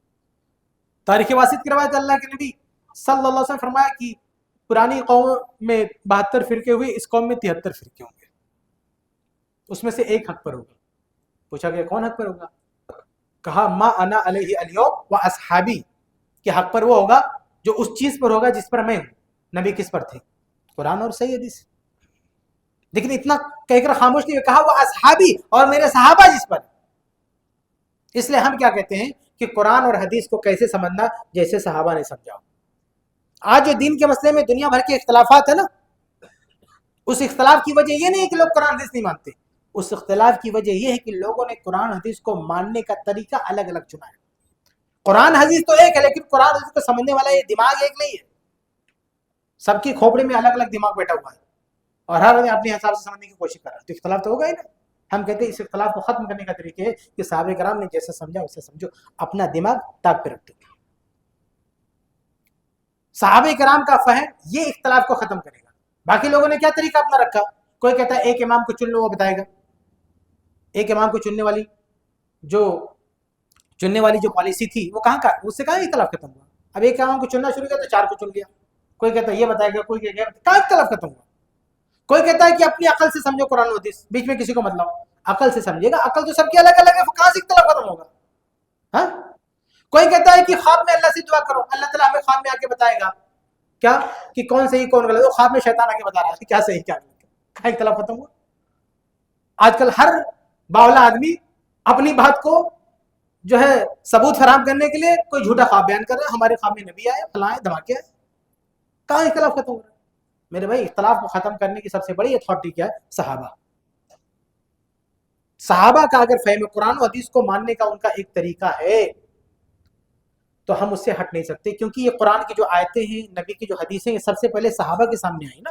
تاریخ واسط کی روایت اللہ کے نبی صلی اللہ علیہ وسلم فرمایا کہ پرانی قوم میں 72 فرقے ہوئے، اس قوم میں 73 فرقے ہوں گے، اس میں سے ایک حق پر ہوگا. پوچھا گیا کون حق پر ہوگا؟ کہا ما انا علیہ الیوم و اصحابی، کہ حق پر وہ ہوگا جو اس چیز پر ہوگا جس پر میں ہوں. نبی کس پر تھے؟ قرآن اور صحیح حدیث. لیکن اتنا کہہ کر خاموش نہیں، کہا وہ اصحابی، اور میرے صحابہ جس پر. اس لیے ہم کیا کہتے ہیں کہ قرآن اور حدیث کو کیسے سمجھنا؟ جیسے صحابہ نے سمجھا. آج جو دین کے مسئلے میں دنیا بھر کے اختلافات ہیں نا، اس اختلاف کی وجہ یہ نہیں ہے کہ لوگ قرآن حدیث نہیں مانتے، اس اختلاف کی وجہ یہ ہے کہ لوگوں نے قرآن حدیث کو ماننے کا طریقہ الگ الگ چنا ہے. قرآن حدیث تو ایک ہے، لیکن قرآن حدیث کو سمجھنے والا یہ دماغ ایک نہیں ہے. سب کی کھوپڑی میں الگ الگ دماغ بیٹھا ہوا ہے اور ہر آدمی اپنے حساب سے سمجھنے کی کوشش کر رہا ہے. تو اختلاف تو ہوگا ہی نا. ہم کہتے ہیں اس اختلاف کو ختم کرنے کا طریقہ ہے کہ صحابہ کرام نے جیسے سمجھا ویسے سمجھو، اپنا دماغ تاک پہ رکھ دو. صحابہ کرام کا فہم یہ اختلاف کو ختم کرے گا. باقی لوگوں نے کیا طریقہ اپنا رکھا؟ کوئی کہتا ہے ایک امام کو چن لو، وہ بتائے گا. ایک امام کو چننے والی جو پالیسی تھی وہ کہاں کا، اس سے کہاں اختلاف ختم ہوا؟ اب ایک امام کو چننا شروع کیا تو 4 کو چن لیا. کوئی کہتا ہے یہ بتائے گا، کوئی کہتا ہے کہاں اختلاف ختم ہوا؟ کوئی کہتا ہے کہ اپنی عقل سے سمجھو قرآن و حدیث، بیچ میں کسی کو مت لاؤ. عقل سے سمجھے گا، عقل تو سب کی الگ الگ ہے، کہاں سے اختلاف ختم ہوگا؟ ہاں. کوئی کہتا ہے کہ خواب میں اللہ سے دعا کرو، اللہ تعالیٰ ہمیں خواب میں آ کے بتائے گا کیا کہ کون صحیح کون غلط. خواب میں شیطان آ کے بتا رہا ہے کیا صحیح کیا غلط. کہاں اختلاف ختم ہوا؟ آج کل ہر باولا آدمی اپنی بات کو جو ہے ثبوت فراہم کرنے کے لیے کوئی جھوٹا خواب بیان کر رہا ہے، ہمارے خواب میں نبی آئے، فلاں دھماکے آئے. کہاں اختلاف ختم ہو رہا ہے؟ میرے بھائی اختلاف کو ختم کرنے کی سب سے بڑی اتھارٹی کیا ہے؟ صحابہ. صحابہ کا اگر فہم قرآن و حدیث کو ماننے کا ان کا ایک طریقہ ہے تو ہم اس سے ہٹ نہیں سکتے، کیونکہ یہ قرآن کی جو آیتیں ہیں، نبی کی جو حدیثیں، یہ سب سے پہلے صحابہ کے سامنے آئی نا.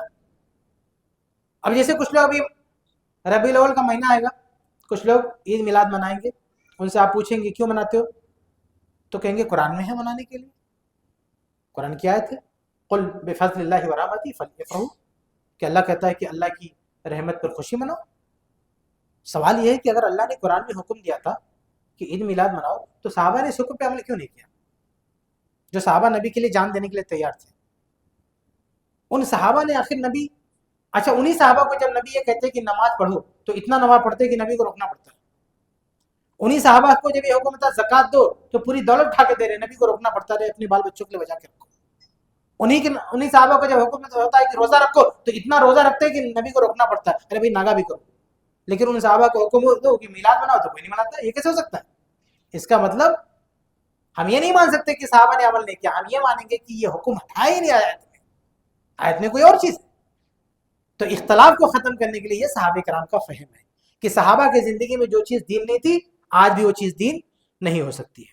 اب جیسے کچھ لوگ ابھی ربیع الاول کا مہینہ آئے گا، کچھ لوگ عید میلاد منائیں گے، ان سے آپ پوچھیں گے کیوں مناتے ہو تو کہیں گے قرآن میں ہے منانے کے لیے. قرآن کی آیت ہے قل بفضل اللہ ورحمتہ فلیفرحوا، کہ اللہ کہتا ہے کہ اللہ کی رحمت پر خوشی مناؤ. سوال یہ ہے کہ اگر اللہ نے قرآن میں حکم دیا تھا کہ عید میلاد مناؤ تو صحابہ نے اس حکم پہ عمل کیوں نہیں کیا؟ جو صحابہ نبی کے لیے جان دینے کے لیے تیار تھے، ان صحابہ نے آخر نبی، اچھا انہی صحابہ کو جب نبی یہ کہتے کہ نماز پڑھو تو اتنا نماز پڑھتے کہ نبی کو روکنا پڑتا ہے. انہی صحابہ کو جب یہ حکم تھا زکوٰۃ دو تو پوری دولت اٹھا کے دے رہے، نبی کو روکنا پڑتا ہے اپنے بال بچوں کے لیے بچا کے رکھو. انہی صحابہ کو جب حکم ہوتا ہے کہ روزہ رکھو تو اتنا روزہ رکھتے ہیں کہ نبی کو روکنا پڑتا ہے، ارے بھائی ناگا بھی کرو. لیکن ان صحابہ کو حکم دو کہ میلاد مناؤ تو کوئی نہیں مناتا. یہ کیسے ہو سکتا ہے؟ اس کا مطلب ہم یہ نہیں مان سکتے کہ صحابہ نے عمل نہیں کیا، ہم یہ مانیں گے کہ یہ حکم ہے ہی نہیں آیت میں، آیت میں کوئی اور چیز. تو اختلاف کو ختم کرنے کے لیے یہ صحابہ کرام کا فہم ہے کہ صحابہ کی زندگی میں جو چیز دین نہیں تھی آج بھی وہ چیز دین نہیں ہو سکتی ہے.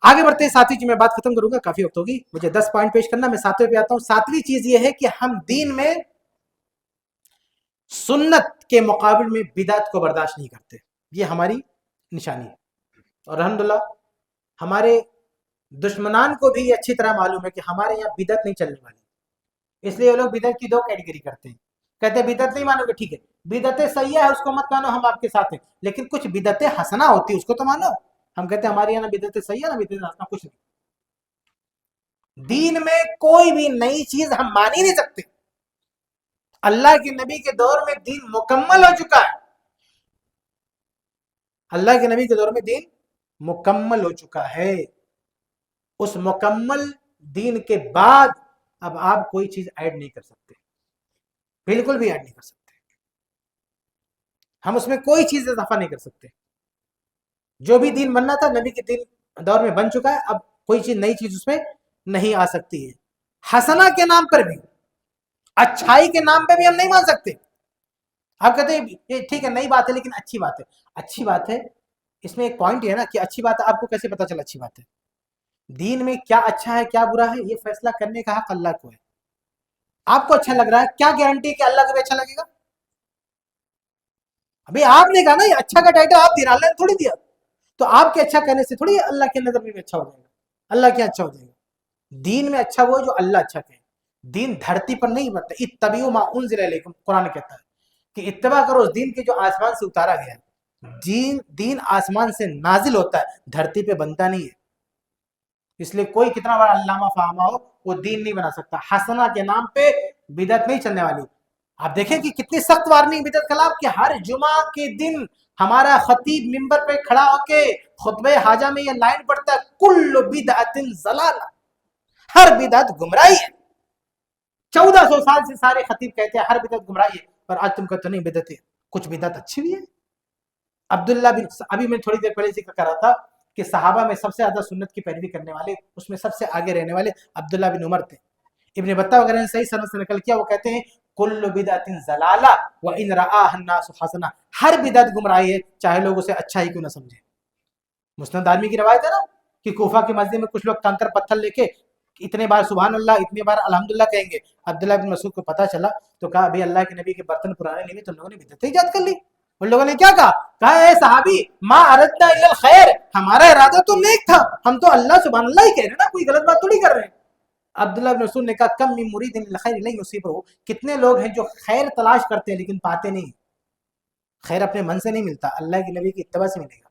آگے بڑھتے ہیں. 7ویں چیز میں بات ختم کروں گا، کافی وقت ہوگی، مجھے 10 پوائنٹ پیش کرنا، میں 7ویں پہ آتا ہوں. 7ویں چیز یہ ہے کہ ہم دین میں سنت کے مقابل میں بدعت کو برداشت نہیں کرتے. یہ ہماری نشانی ہے اور الحمدللہ ہمارے دشمنان کو بھی یہ اچھی طرح معلوم ہے کہ ہمارے یہاں بدعت نہیں چلنے والی. اس لیے وہ لوگ بدعت کی 2 کیٹیگری کرتے ہیں. کہتے ہیں بدعت نہیں مانو گے، ٹھیک ہے، بدعت سیئہ ہے اس کو مت مانو، ہم آپ کے ساتھ ہیں، لیکن کچھ بدعت حسنہ ہوتی ہے اس کو تو مانو. ہم کہتے ہیں ہمارے یہاں نہ بدعت سیئہ نہ بدعت حسنہ، کچھ نہیں. دین میں کوئی بھی نئی چیز ہم مان ہی نہیں سکتے. اللہ کے نبی کے دور میں دین مکمل ہو چکا ہے. اللہ کے نبی کے دور میں دین مکمل ہو چکا ہے. اس مکمل دین کے بعد اب آپ کوئی چیز ایڈ نہیں کر سکتے، بالکل بھی ایڈ نہیں کر سکتے. ہم اس میں کوئی چیز اضافہ نہیں کر سکتے. جو بھی دین بننا تھا نبی کے دین دور میں بن چکا ہے، اب کوئی چیز نئی چیز اس میں نہیں آ سکتی ہے۔ حسنہ کے نام پر بھی، اچھائی کے نام پہ بھی ہم نہیں مان سکتے۔ آپ کہتے ہیں یہ ٹھیک ہے نئی بات ہے لیکن اچھی بات ہے، اچھی بات ہے، اس میں ایک پوائنٹ یہ ہے نا کہ اچھی بات ہے، آپ کو کیسے پتا چلا اچھی بات ہے؟ دین میں کیا اچھا ہے کیا برا ہے، یہ فیصلہ کرنے کا حق اللہ کو ہے۔ آپ کو اچھا لگ رہا ہے، کیا گارنٹی ہے کہ اللہ کو بھی اچھا لگے گا؟ ابھی آپ نے کہا نا یہ اچھا کا ٹائٹل آپ دیا، اللہ نے تھوڑی دیا، تو آپ کے اچھا کہنے سے تھوڑی اللہ کے نظر میں بھی اچھا ہو جائے گا، اللہ کیا اچھا ہو جائے گا؟ دین میں اچھا وہ ہے جو اللہ اچھا کہے۔ دین دھرتی پر نہیں بنتا، اتبعوا ما انزل الیکم، قرآن کہتا ہے کہ اتباع کرو اس دین کے جو آسمان سے اتارا گیا ہے۔ دین آسمان سے نازل ہوتا ہے، دھرتی پہ بنتا نہیں ہے، اس لیے کوئی کتنا بڑا علامہ فہمہ ہو وہ دین نہیں بنا سکتا۔ حسنہ کے نام پہ بدعت نہیں چلنے والی۔ آپ دیکھیں کہ کتنی سخت وارننگ بدعت کے خلاف، کہ ہر جمعہ کے دن ہمارا خطیب منبر پہ کھڑا ہو کے خطبہ حاجہ میں یہ لائن پڑھتا ہے، کل بدعت ضلالہ، ہر بدعت گمراہی ہے۔ 1400 سال سے سارے خطیب کہتے ہیں ہر بدعت گمراہی ہے، پر آج تم کہتے نہیں بدعت ہے، کچھ بدعت اچھی بھی ہے۔ عبداللہ بن، ابھی میں تھوڑی دیر پہلے ذکر کر رہا تھا کہ صحابہ میں سب سے زیادہ سنت کی پیروی کرنے والے، اس میں سب سے آگے رہنے والے عبداللہ بن عمر تھے۔ ابن بطہ وغیرہ نے صحیح سند سے نقل کیا، وہ کہتے ہیں کل بدعت ضلالہ وان رآها الناس حسنہ، ہر بدعت گمراہی ہے چاہے لوگ اسے اچھا ہی کیوں نہ سمجھیں۔ مسند دارمی کی روایت ہے نا کہ کوفہ کی مسجد میں کچھ لوگ کنکر پتھر لے کے اتنے بار سبحان اللہ اتنے بار الحمدللہ کہیں گے۔ عبداللہ بن مسعود کو پتہ چلا تو کہا ابھی اللہ کے نبی کے برتن پرانے نہیں ہوئے، تم لوگوں نے بدعت ایجاد کر لی۔ ان لوگوں نے کیا کہا اے صحابی ما اردنا الا الخیر، ہمارا ارادہ تو نیک تھا، ہم تو اللہ سبحان اللہ ہی کہہ رہے ہیں نا، کوئی غلط بات تو نہیں کر رہے ہیں۔ عبداللہ بن مسعود نے کہا کم من مرید للخیر لن یصیبہ، کتنے لوگ ہیں جو خیر تلاش کرتے ہیں لیکن پاتے نہیں۔ خیر اپنے من سے نہیں ملتا، اللہ کے نبی کی اتباع سے ملے گا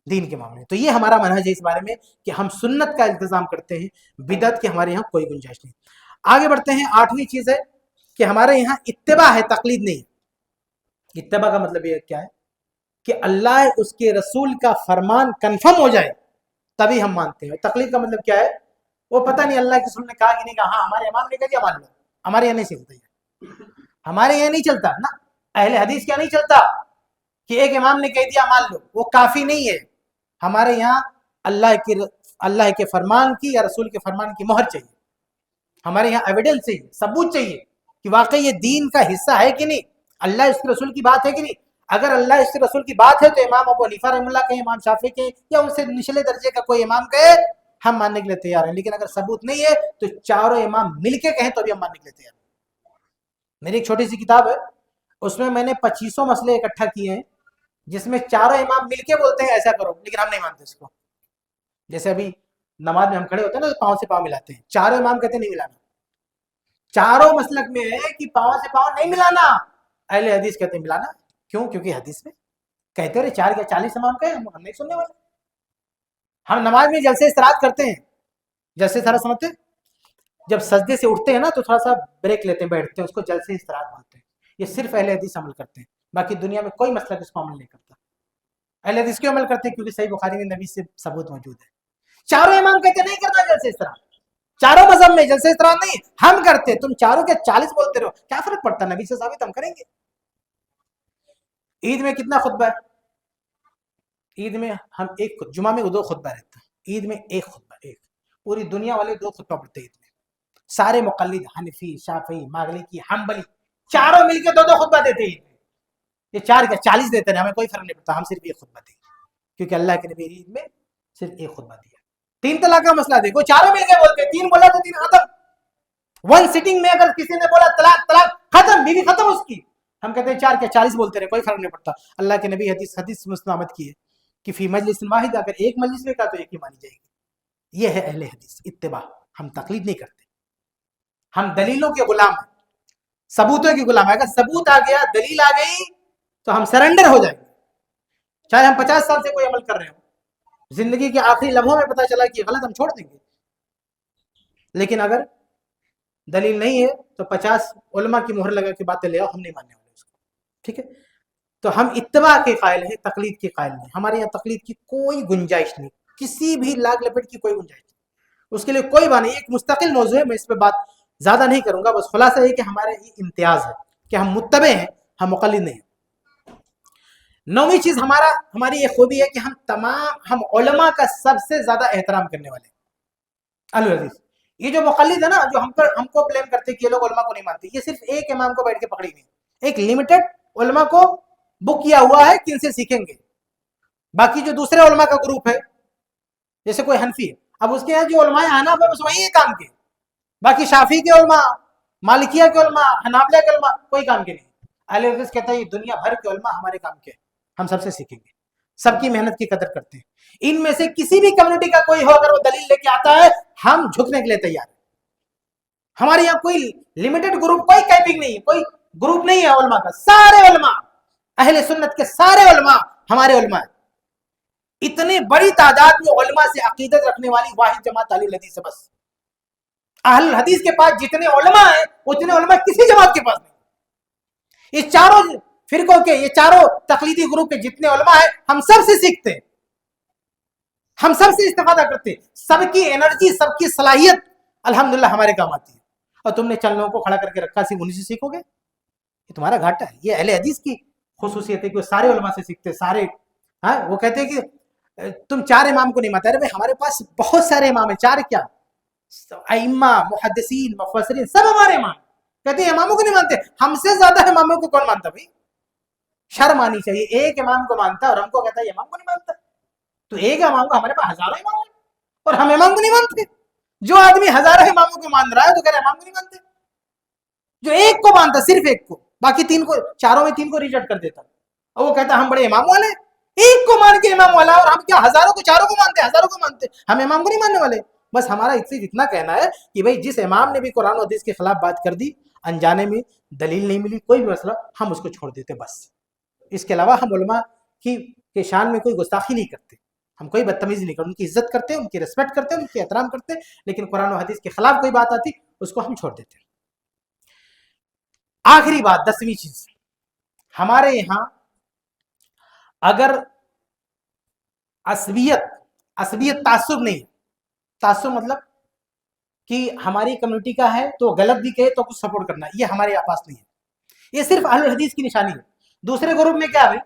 دین کے معاملے۔ تو یہ ہمارا منہج ہے اس بارے میں کہ ہم سنت کا التزام کرتے ہیں، بدعت کی ہمارے یہاں کوئی گنجائش نہیں۔ آگے بڑھتے ہیں، 8ویں چیز ہے کہ ہمارے یہاں اتباع ہے، تقلید نہیں۔ اتباع کا مطلب یہ کیا ہے کہ اللہ اس کے رسول کا فرمان کنفرم ہو جائے تبھی ہم مانتے ہیں۔ تقلید کا مطلب کیا ہے؟ وہ پتہ نہیں اللہ کے رسول نے کہا کہ نہیں کہا، ہاں ہمارے امام نے کہا دیا مان لو، ہمارے یہاں نہیں چلتا، ہمارے یہاں نہیں چلتا نا، اہل حدیث کیا نہیں چلتا کہ ایک امام نے کہہ دیا مان لو، وہ کافی نہیں ہے۔ ہمارے یہاں اللہ کے فرمان کی یا رسول کے فرمان کی مہر چاہیے، ہمارے یہاں ایویڈنس چاہیے، ثبوت چاہیے کہ واقعی یہ دین کا حصہ ہے کہ نہیں، اللہ اس کے رسول کی بات ہے کہ نہیں۔ اگر اللہ اس کے رسول کی بات ہے تو امام ابو حنیفہ رحمہ اللہ کہیں، امام شافعی کہیں، یا ان سے نچلے درجے کا کوئی امام کہے، ہم ماننے کے لیے تیار ہیں۔ لیکن اگر ثبوت نہیں ہے تو چاروں امام مل کے کہیں تو بھی ہم ماننے کے لیے تیار ہیں۔ میری ایک چھوٹی سی کتاب ہے، اس میں نے 2500 مسئلے اکٹھا کیے ہیں، جس میں چاروں امام مل کے بولتے ہیں ایسا کرو، لیکن ہم نہیں مانتے اس کو۔ جیسے ابھی نماز میں ہم کھڑے ہوتے ہیں نا تو پاؤں سے پاؤں ملاتے ہیں، چاروں امام کہتے ہیں نہیں ملانا۔ چاروں مسلک میں ہے کہ پاؤں سے پاؤں نہیں ملانا، اہل حدیث کہتے ہیں ملانا۔ کیوں؟ کیونکہ حدیث میں کہتے رہے 4 یا 40 امام کہیں، ہم نہیں سننے والے۔ ہم نماز میں جلسے استراحت کرتے ہیں، جلسے سارا سمجھتے ہیں، جب سجدے سے اٹھتے ہیں نا تو تھوڑا سا بریک لیتے ہیں، بیٹھتے ہیں، اس کو جلسے استراحت بولتے ہیں۔ یہ صرف اہل حدیث عمل کرتے ہیں، باقی دنیا میں کوئی مسلک اس کو عمل نہیں کرتا۔ اہل حدیث کیوں عمل کرتے ہیں؟ کیونکہ صحیح بخاری میں نبی سے ثبوت موجود ہے۔ چاروں امام کہتے نہیں کرنا جلسے استراحت، چاروں مذہب میں جلسے استراحت نہیں، ہم کرتے، تم چاروں کے 40 بولتے رہو، کیا فرق پڑتا؟ نبی سے ثابت ہم کریں گے۔ عید میں کتنا خطبہ ہے؟ عید میں ہم ایک، جمعہ میں 2 خطبہ رہتا ہے، عید میں ایک خطبہ، ایک۔ پوری دنیا والے 2 خطبہ پڑھتے ہیں عید میں، سارے مقلد، حنفی، شافعی، مالکی، حنبلی، چاروں مل کے 2 خطبہ دیتے ہیں عید میں۔ یہ 4 کا 40 دیتے ہیں، ہمیں کوئی فرق نہیں پڑتا، ہم صرف ایک خطبہ دیں، کیونکہ اللہ کے نبی عید میں صرف ایک خطبہ دیا۔ 3 طلاق کا مسئلہ دیکھو، چاروں مل کے بولتے ہیں، 3 بولا تو 3 ختم۔ 1 سٹنگ میں اگر کسی نے بولا طلاق طلاق ختم، بیوی ختم اس کی، ہم کہتے ہیں 4 کیا 40 بولتے رہے، کوئی فرق نہیں پڑتا۔ اللہ کے نبی حدیث مسلمت کی ہے کہ فی مجلس واحد، اگر ایک مجلس میں کہا تو ایک ہی مانی جائے گی۔ یہ ہے اہل حدیث اتباع، ہم تقلید نہیں کرتے، ہم دلیلوں کے غلام ہیں، ثبوتوں کے غلام ہیں۔ اگر ثبوت آ گیا، دلیل آ گئی تو ہم سرنڈر ہو جائیں گے، چاہے ہم 50 سال سے کوئی عمل کر رہے ہوں، زندگی کے آخری لمحوں میں پتہ چلا کہ غلط، ہم چھوڑ دیں گے۔ لیکن اگر دلیل نہیں ہے تو 50 علماء کی مہر لگا کے باتیں لے آؤ، ہم نہیں ماننے والے اس کو، ٹھیک ہے؟ تو ہم اتباع کے قائل ہیں، تقلید کے قائل نہیں۔ ہمارے یہاں تقلید کی کوئی گنجائش نہیں، کسی بھی لاگ لپٹ کی کوئی گنجائش نہیں، اس کے لیے کوئی بات نہیں۔ ایک مستقل موضوع ہے، میں اس پہ بات زیادہ نہیں کروں گا، بس خلاصہ یہ کہ ہمارے یہ امتیاز ہے کہ ہم متبع ہیں، ہم مقلد نہیں ہیں۔ 9ویں چیز ہماری یہ خوبی ہے کہ ہم علماء کا سب سے زیادہ احترام کرنے والے اہل الحدیث. یہ جو مقلد ہے نا، جو ہم کو بلیم کرتے کہ یہ لوگ علماء کو نہیں مانتے، یہ صرف ایک امام کو بیٹھ کے پکڑی نہیں، ایک لمیٹڈ علماء کو بک کیا ہوا ہے کہ ان سے سیکھیں گے. باقی جو دوسرے علماء کا گروپ ہے، جیسے کوئی حنفی ہے، اب اس کے یہاں جو علماء حنف ہے بس وہی کام کے، باقی شافعی کے علماء، مالکیہ کے علماء، حنابلہ کے علماء کوئی کام کے نہیں. اہل حدیث کہتا ہے یہ دنیا بھر کے علماء ہمارے کام کے، ہم سب سے سیکھیں گے، سب کی محنت کی قدر کرتے ہیں. ان میں سے کسی بھی کمیونٹی کا کوئی ہو اگر وہ دلیل لے کے آتا ہے ہم جھکنے کے لیے تیار ہیں. ہمارے یہاں کوئی لمیٹڈ گروپ، کوئی کیپنگ نہیں ہے، کوئی گروپ نہیں ہے علماء کا، سارے علماء اہل سنت کے سارے علماء ہمارے علماء ہیں. اتنی بڑی تعداد میں علماء سے عقیدت رکھنے والی واحد جماعت اہل الحدیث ہے. بس اہل الحدیث کے پاس جتنے علماء ہیں اتنے علماء کسی جماعت کے پاس نہیں. یہ چاروں فرقوں کے، یہ چاروں تقلیدی گروپ کے جتنے علماء ہیں ہم سب سے سیکھتے ہیں، ہم سب سے استفادہ کرتے ہیں. سب کی انرجی، سب کی صلاحیت الحمدللہ ہمارے کام آتی ہے. اور تم نے چند لوگوں کو کھڑا کر کے رکھا صرف انہیں سے سیکھو گے، یہ تمہارا گھاٹا ہے. یہ اہل حدیث کی خصوصیت ہے کہ وہ سارے علماء سے سیکھتے سارے. ہاں وہ کہتے ہیں کہ تم 4 امام کو نہیں مانتے. ارے بھائی ہمارے پاس بہت سارے امام ہیں، 4 کیا، ائمہ، محدثین، مفسرین سب ہمارے امام. کہتے ہیں اماموں کو نہیں مانتے. ہم سے زیادہ اماموں کو کون مانتا بھائی؟ شرم آنی چاہیے. ایک امام کو مانتا اور ہم کو کہتا ہے امام کو نہیں مانتا. تو ایک امام کو، ہمارے پاس ہزاروں امام ہیں اور ہم امام کو نہیں مانتے. جو آدمی ہزاروں اماموں کو مان رہا ہے تو کہہ رہے امام کو نہیں مانتے. جو ایک کو مانتا، صرف ایک کو، باقی 3 کو، چاروں میں 3 کو ریجیکٹ کر دیتا اور وہ کہتا ہم بڑے امام والے. ایک کو مان کے امام والا، اور ہم کیا ہزاروں کو، چاروں کو مانتے، ہزاروں کو مانتے، ہم امام کو نہیں ماننے والے. بس ہمارا اتنا کہنا ہے کہ بھائی جس امام نے بھی قرآن و حدیث کے خلاف بات کر دی، انجانے میں دلیل نہیں ملی، کوئی بھی مسئلہ، ہم اس کو چھوڑ دیتے بس. اس کے علاوہ ہم علماء کی شان میں کوئی گستاخی نہیں کرتے، ہم کوئی بدتمیزی نہیں کرتے، ان کی عزت کرتے ہیں، ان کی ریسپیکٹ کرتے ہیں، ان کی احترام کرتے ہیں. لیکن قرآن و حدیث کے خلاف کوئی بات آتی اس کو ہم چھوڑ دیتے. آخری بات، 10ویں چیز، ہمارے یہاں اگر عصبیت تعصب نہیں ہے. تعصب مطلب کہ ہماری کمیونٹی کا ہے تو غلط بھی کہے تو کچھ سپورٹ کرنا، یہ ہمارے پاس نہیں ہے. یہ صرف اہل الحدیث کی نشانی ہے. دوسرے گروپ میں کیا ہے،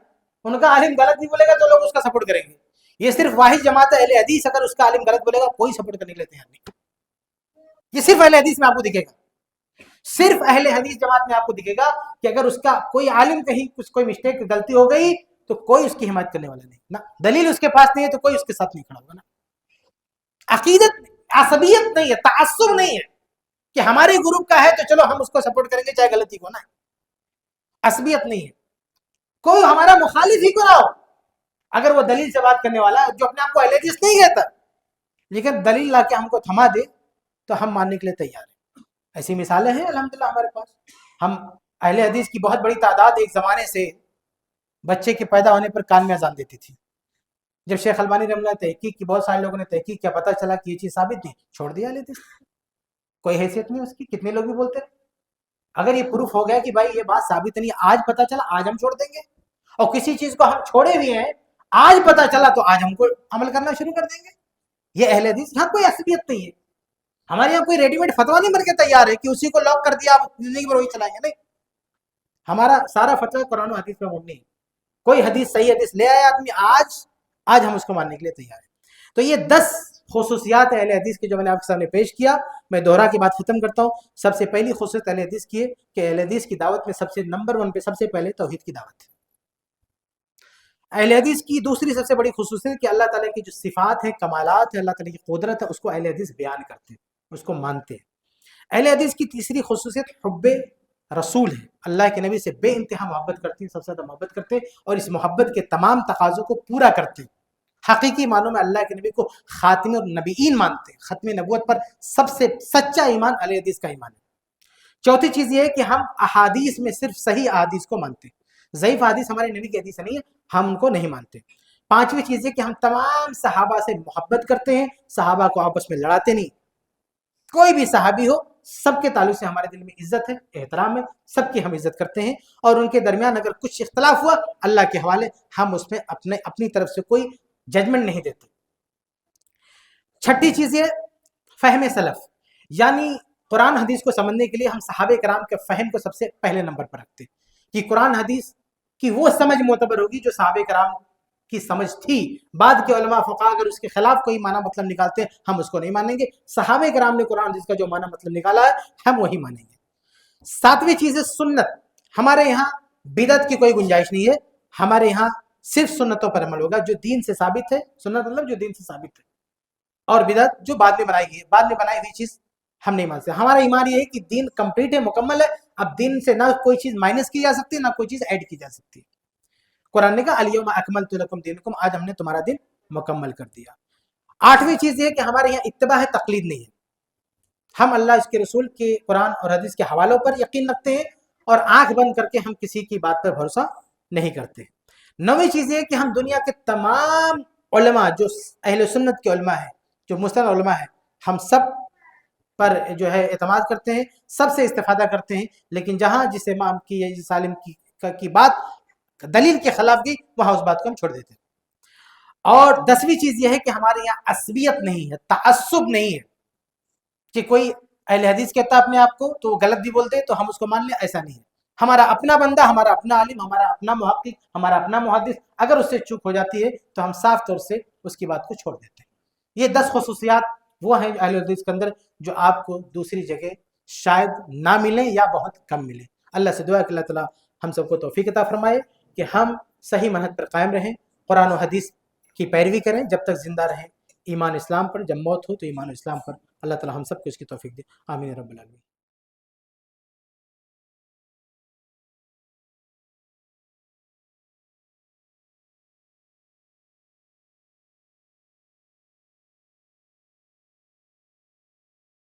ان کا عالم غلط بھی بولے گا تو لوگ اس کا سپورٹ کریں گے. یہ صرف واحد جماعت اہل حدیث، اگر اس کا عالم غلط بولے گا کوئی سپورٹ کرنے کے لیے تیار نہیں. یہ صرف اہل حدیث میں آپ کو دکھے گا، صرف اہل حدیث جماعت میں آپ کو دکھے گا کہ اگر اس کا کوئی عالم کہیں کچھ کوئی مسٹیک، غلطی ہو گئی تو کوئی اس کی حمایت کرنے والا نہیں نا. دلیل اس کے پاس نہیں ہے تو کوئی اس کے ساتھ نہیں کھڑا ہوگا نا. عقیدت، عصبیت نہیں ہے، تعصب نہیں ہے کہ ہمارے گروپ کا ہے تو چلو ہم اس کو سپورٹ کریں گے چاہے غلطی کو نا. عصبیت نہیں ہے. کوئی ہمارا مخالف ہی کو نہ ہو، اگر وہ دلیل سے بات کرنے والا جو اپنے آپ کو اہل حدیث نہیں کہتا لیکن دلیل لا کے ہم کو تھما دے تو ہم ماننے کے لیے تیار ہیں. ایسی مثالیں ہیں الحمدللہ ہمارے پاس. ہم اہل حدیث کی بہت بڑی تعداد ایک زمانے سے بچے کے پیدا ہونے پر کان میں اذان دیتی تھی. جب شیخ البانی رحمۃ اللہ تحقیق کی، بہت سارے لوگوں نے تحقیق کیا، پتہ چلا کہ یہ چیز ثابت نہیں، چھوڑ دیا لیتے، کوئی حیثیت نہیں اس کی. کتنے لوگ بھی بولتے ہیں. اگر یہ پروف ہو گیا کہ بھائی یہ بات ثابت نہیں، آج پتہ چلا، آج ہم چھوڑ دیں گے. اور کسی چیز کو ہم چھوڑے بھی ہیں، آج پتہ چلا تو آج ہم کو عمل کرنا شروع کر دیں گے. یہ اہل حدیث. یہاں کوئی عصبیت نہیں ہے. ہمارے یہاں کوئی ریڈی میڈ فتوا نہیں بن کے تیار ہے کہ اسی کو لاک کر دیا آپ زندگی میں وہی چلائیں گے. نہیں، ہمارا سارا فتوا قرآن و حدیث پہ مبنی ہے. کوئی حدیث، صحیح حدیث لے آئے آدمی آج ہم اس کو ماننے کے لیے تیار ہیں. تو یہ 10 خصوصیات اہل حدیث کی جو میں نے آپ کے سامنے پیش کیا. میں دوہرا کی بات ختم کرتا ہوں. سب سے پہلی خصوصیت اہل حدیث کی ہے کہ اہل حدیث کی دعوت میں سب سے نمبر 1 پہ سب سے پہلے توحید کی دعوت ہے. اہل حدیث کی دوسری سب سے بڑی خصوصیت کہ اللہ تعالیٰ کی جو صفات ہیں، کمالات ہیں، اللہ تعالیٰ کی قدرت ہے، اس کو اہل حدیث بیان کرتے ہیں، اس کو مانتے ہیں. اہل حدیث کی تیسری خصوصیت حب رسول ہے. اللہ کے نبی سے بے انتہا محبت کرتے ہیں، سب سے زیادہ محبت کرتے ہیں اور اس محبت کے تمام تقاضوں کو پورا کرتے ہیں. حقیقی معنوں میں اللہ کے نبی کو خاتم النبیین مانتے ہیں. ختم نبوت پر سب سے سچا ایمان اہل حدیث کا ایمان ہے. چوتھی چیز یہ ہے کہ ہم احادیث میں صرف صحیح احادیث کو مانتے ہیں. ضعیف حدیث ہمارے نبی کی حدیث نہیں ہے، ہم ان کو نہیں مانتے. پانچویں چیز ہے کہ ہم تمام صحابہ سے محبت کرتے ہیں، صحابہ کو آپس میں لڑاتے نہیں. کوئی بھی صحابی ہو، سب کے تعلق سے ہمارے دل میں عزت ہے، احترام ہے، سب کی ہم عزت کرتے ہیں. اور ان کے درمیان اگر کچھ اختلاف ہوا اللہ کے حوالے، ہم اس میں اپنی طرف سے کوئی ججمنٹ نہیں دیتے. چھٹی چیز یہ فہم سلف، یعنی قرآن حدیث کو سمجھنے کے لیے ہم صحابہ کرام کے فہم کو سب سے پہلے نمبر پر رکھتے ہیں کہ قرآن حدیث کہ وہ سمجھ معتبر ہوگی جو صحابہ کرام کی سمجھ تھی. بعد کے علماء فقہ اگر اس کے خلاف کوئی معنی مطلب نکالتے ہیں ہم اس کو نہیں مانیں گے. صحابہ کرام نے قرآن حدیث کا جو معنی مطلب نکالا ہے ہم وہی مانیں گے. ساتویں چیز ہے سنت. ہمارے یہاں بدعت کی کوئی گنجائش نہیں ہے. ہمارے یہاں صرف سنتوں پر عمل ہوگا جو دین سے ثابت ہے. سنت مطلب جو دین سے ثابت ہے، اور بدعت جو بعد میں بنائی گئی ہے. بعد میں بنائی ہوئی چیز ہم نہیں مانتے. ہمارا ایمان یہ ہے کہ دین کمپلیٹ ہے، مکمل ہے. اب دین سے نہ کوئی چیز مائنس کی جا سکتی ہے، نہ کوئی چیز ایڈ کی جا سکتی ہے. قرآن نے کہا الیوم اکملت لکم دینکم، آج ہم نے تمہارا دین مکمل کر دیا. آٹھویں چیز یہ ہے کہ ہمارے یہاں اتباع ہے، تقلید نہیں ہے. ہم اللہ اس کے رسول کے قرآن اور حدیث کے حوالوں پر یقین رکھتے ہیں اور آنکھ بند کر کے ہم کسی کی بات پر بھروسہ نہیں کرتے. نویں چیز یہ ہے کہ ہم دنیا کے تمام علماء جو اہل سنت کے علماء ہیں، جو مستند علماء ہیں، ہم سب پر جو ہے اعتماد کرتے ہیں، سب سے استفادہ کرتے ہیں. لیکن جہاں جس امام کی یا جس عالم کی بات دلیل کے خلاف گئی وہاں اس بات کو ہم چھوڑ دیتے ہیں. اور 10ویں چیز یہ ہے کہ ہمارے یہاں عصبیت نہیں ہے، تعصب نہیں ہے کہ کوئی اہل حدیث کہتا ہے اپنے آپ کو تو وہ غلط بھی بولتے تو ہم اس کو مان لیں. ایسا نہیں ہے. ہمارا اپنا بندہ، ہمارا اپنا عالم، ہمارا اپنا محقق، ہمارا اپنا محدث، اگر اس سے چوک ہو جاتی ہے تو ہم صاف طور سے اس کی بات کو چھوڑ دیتے ہیں. یہ 10 خصوصیات وہ ہیں اہل حدیث کے اندر جو آپ کو دوسری جگہ شاید نہ ملیں یا بہت کم ملیں. اللہ سے دعا ہے کہ اللہ تعالیٰ ہم سب کو توفیق عطا فرمائے کہ ہم صحیح منہج پر قائم رہیں، قرآن و حدیث کی پیروی کریں جب تک زندہ رہیں، ایمان اسلام پر. جب موت ہو تو ایمان اسلام پر. اللہ تعالیٰ ہم سب کو اس کی توفیق دے. آمین رب العالمین.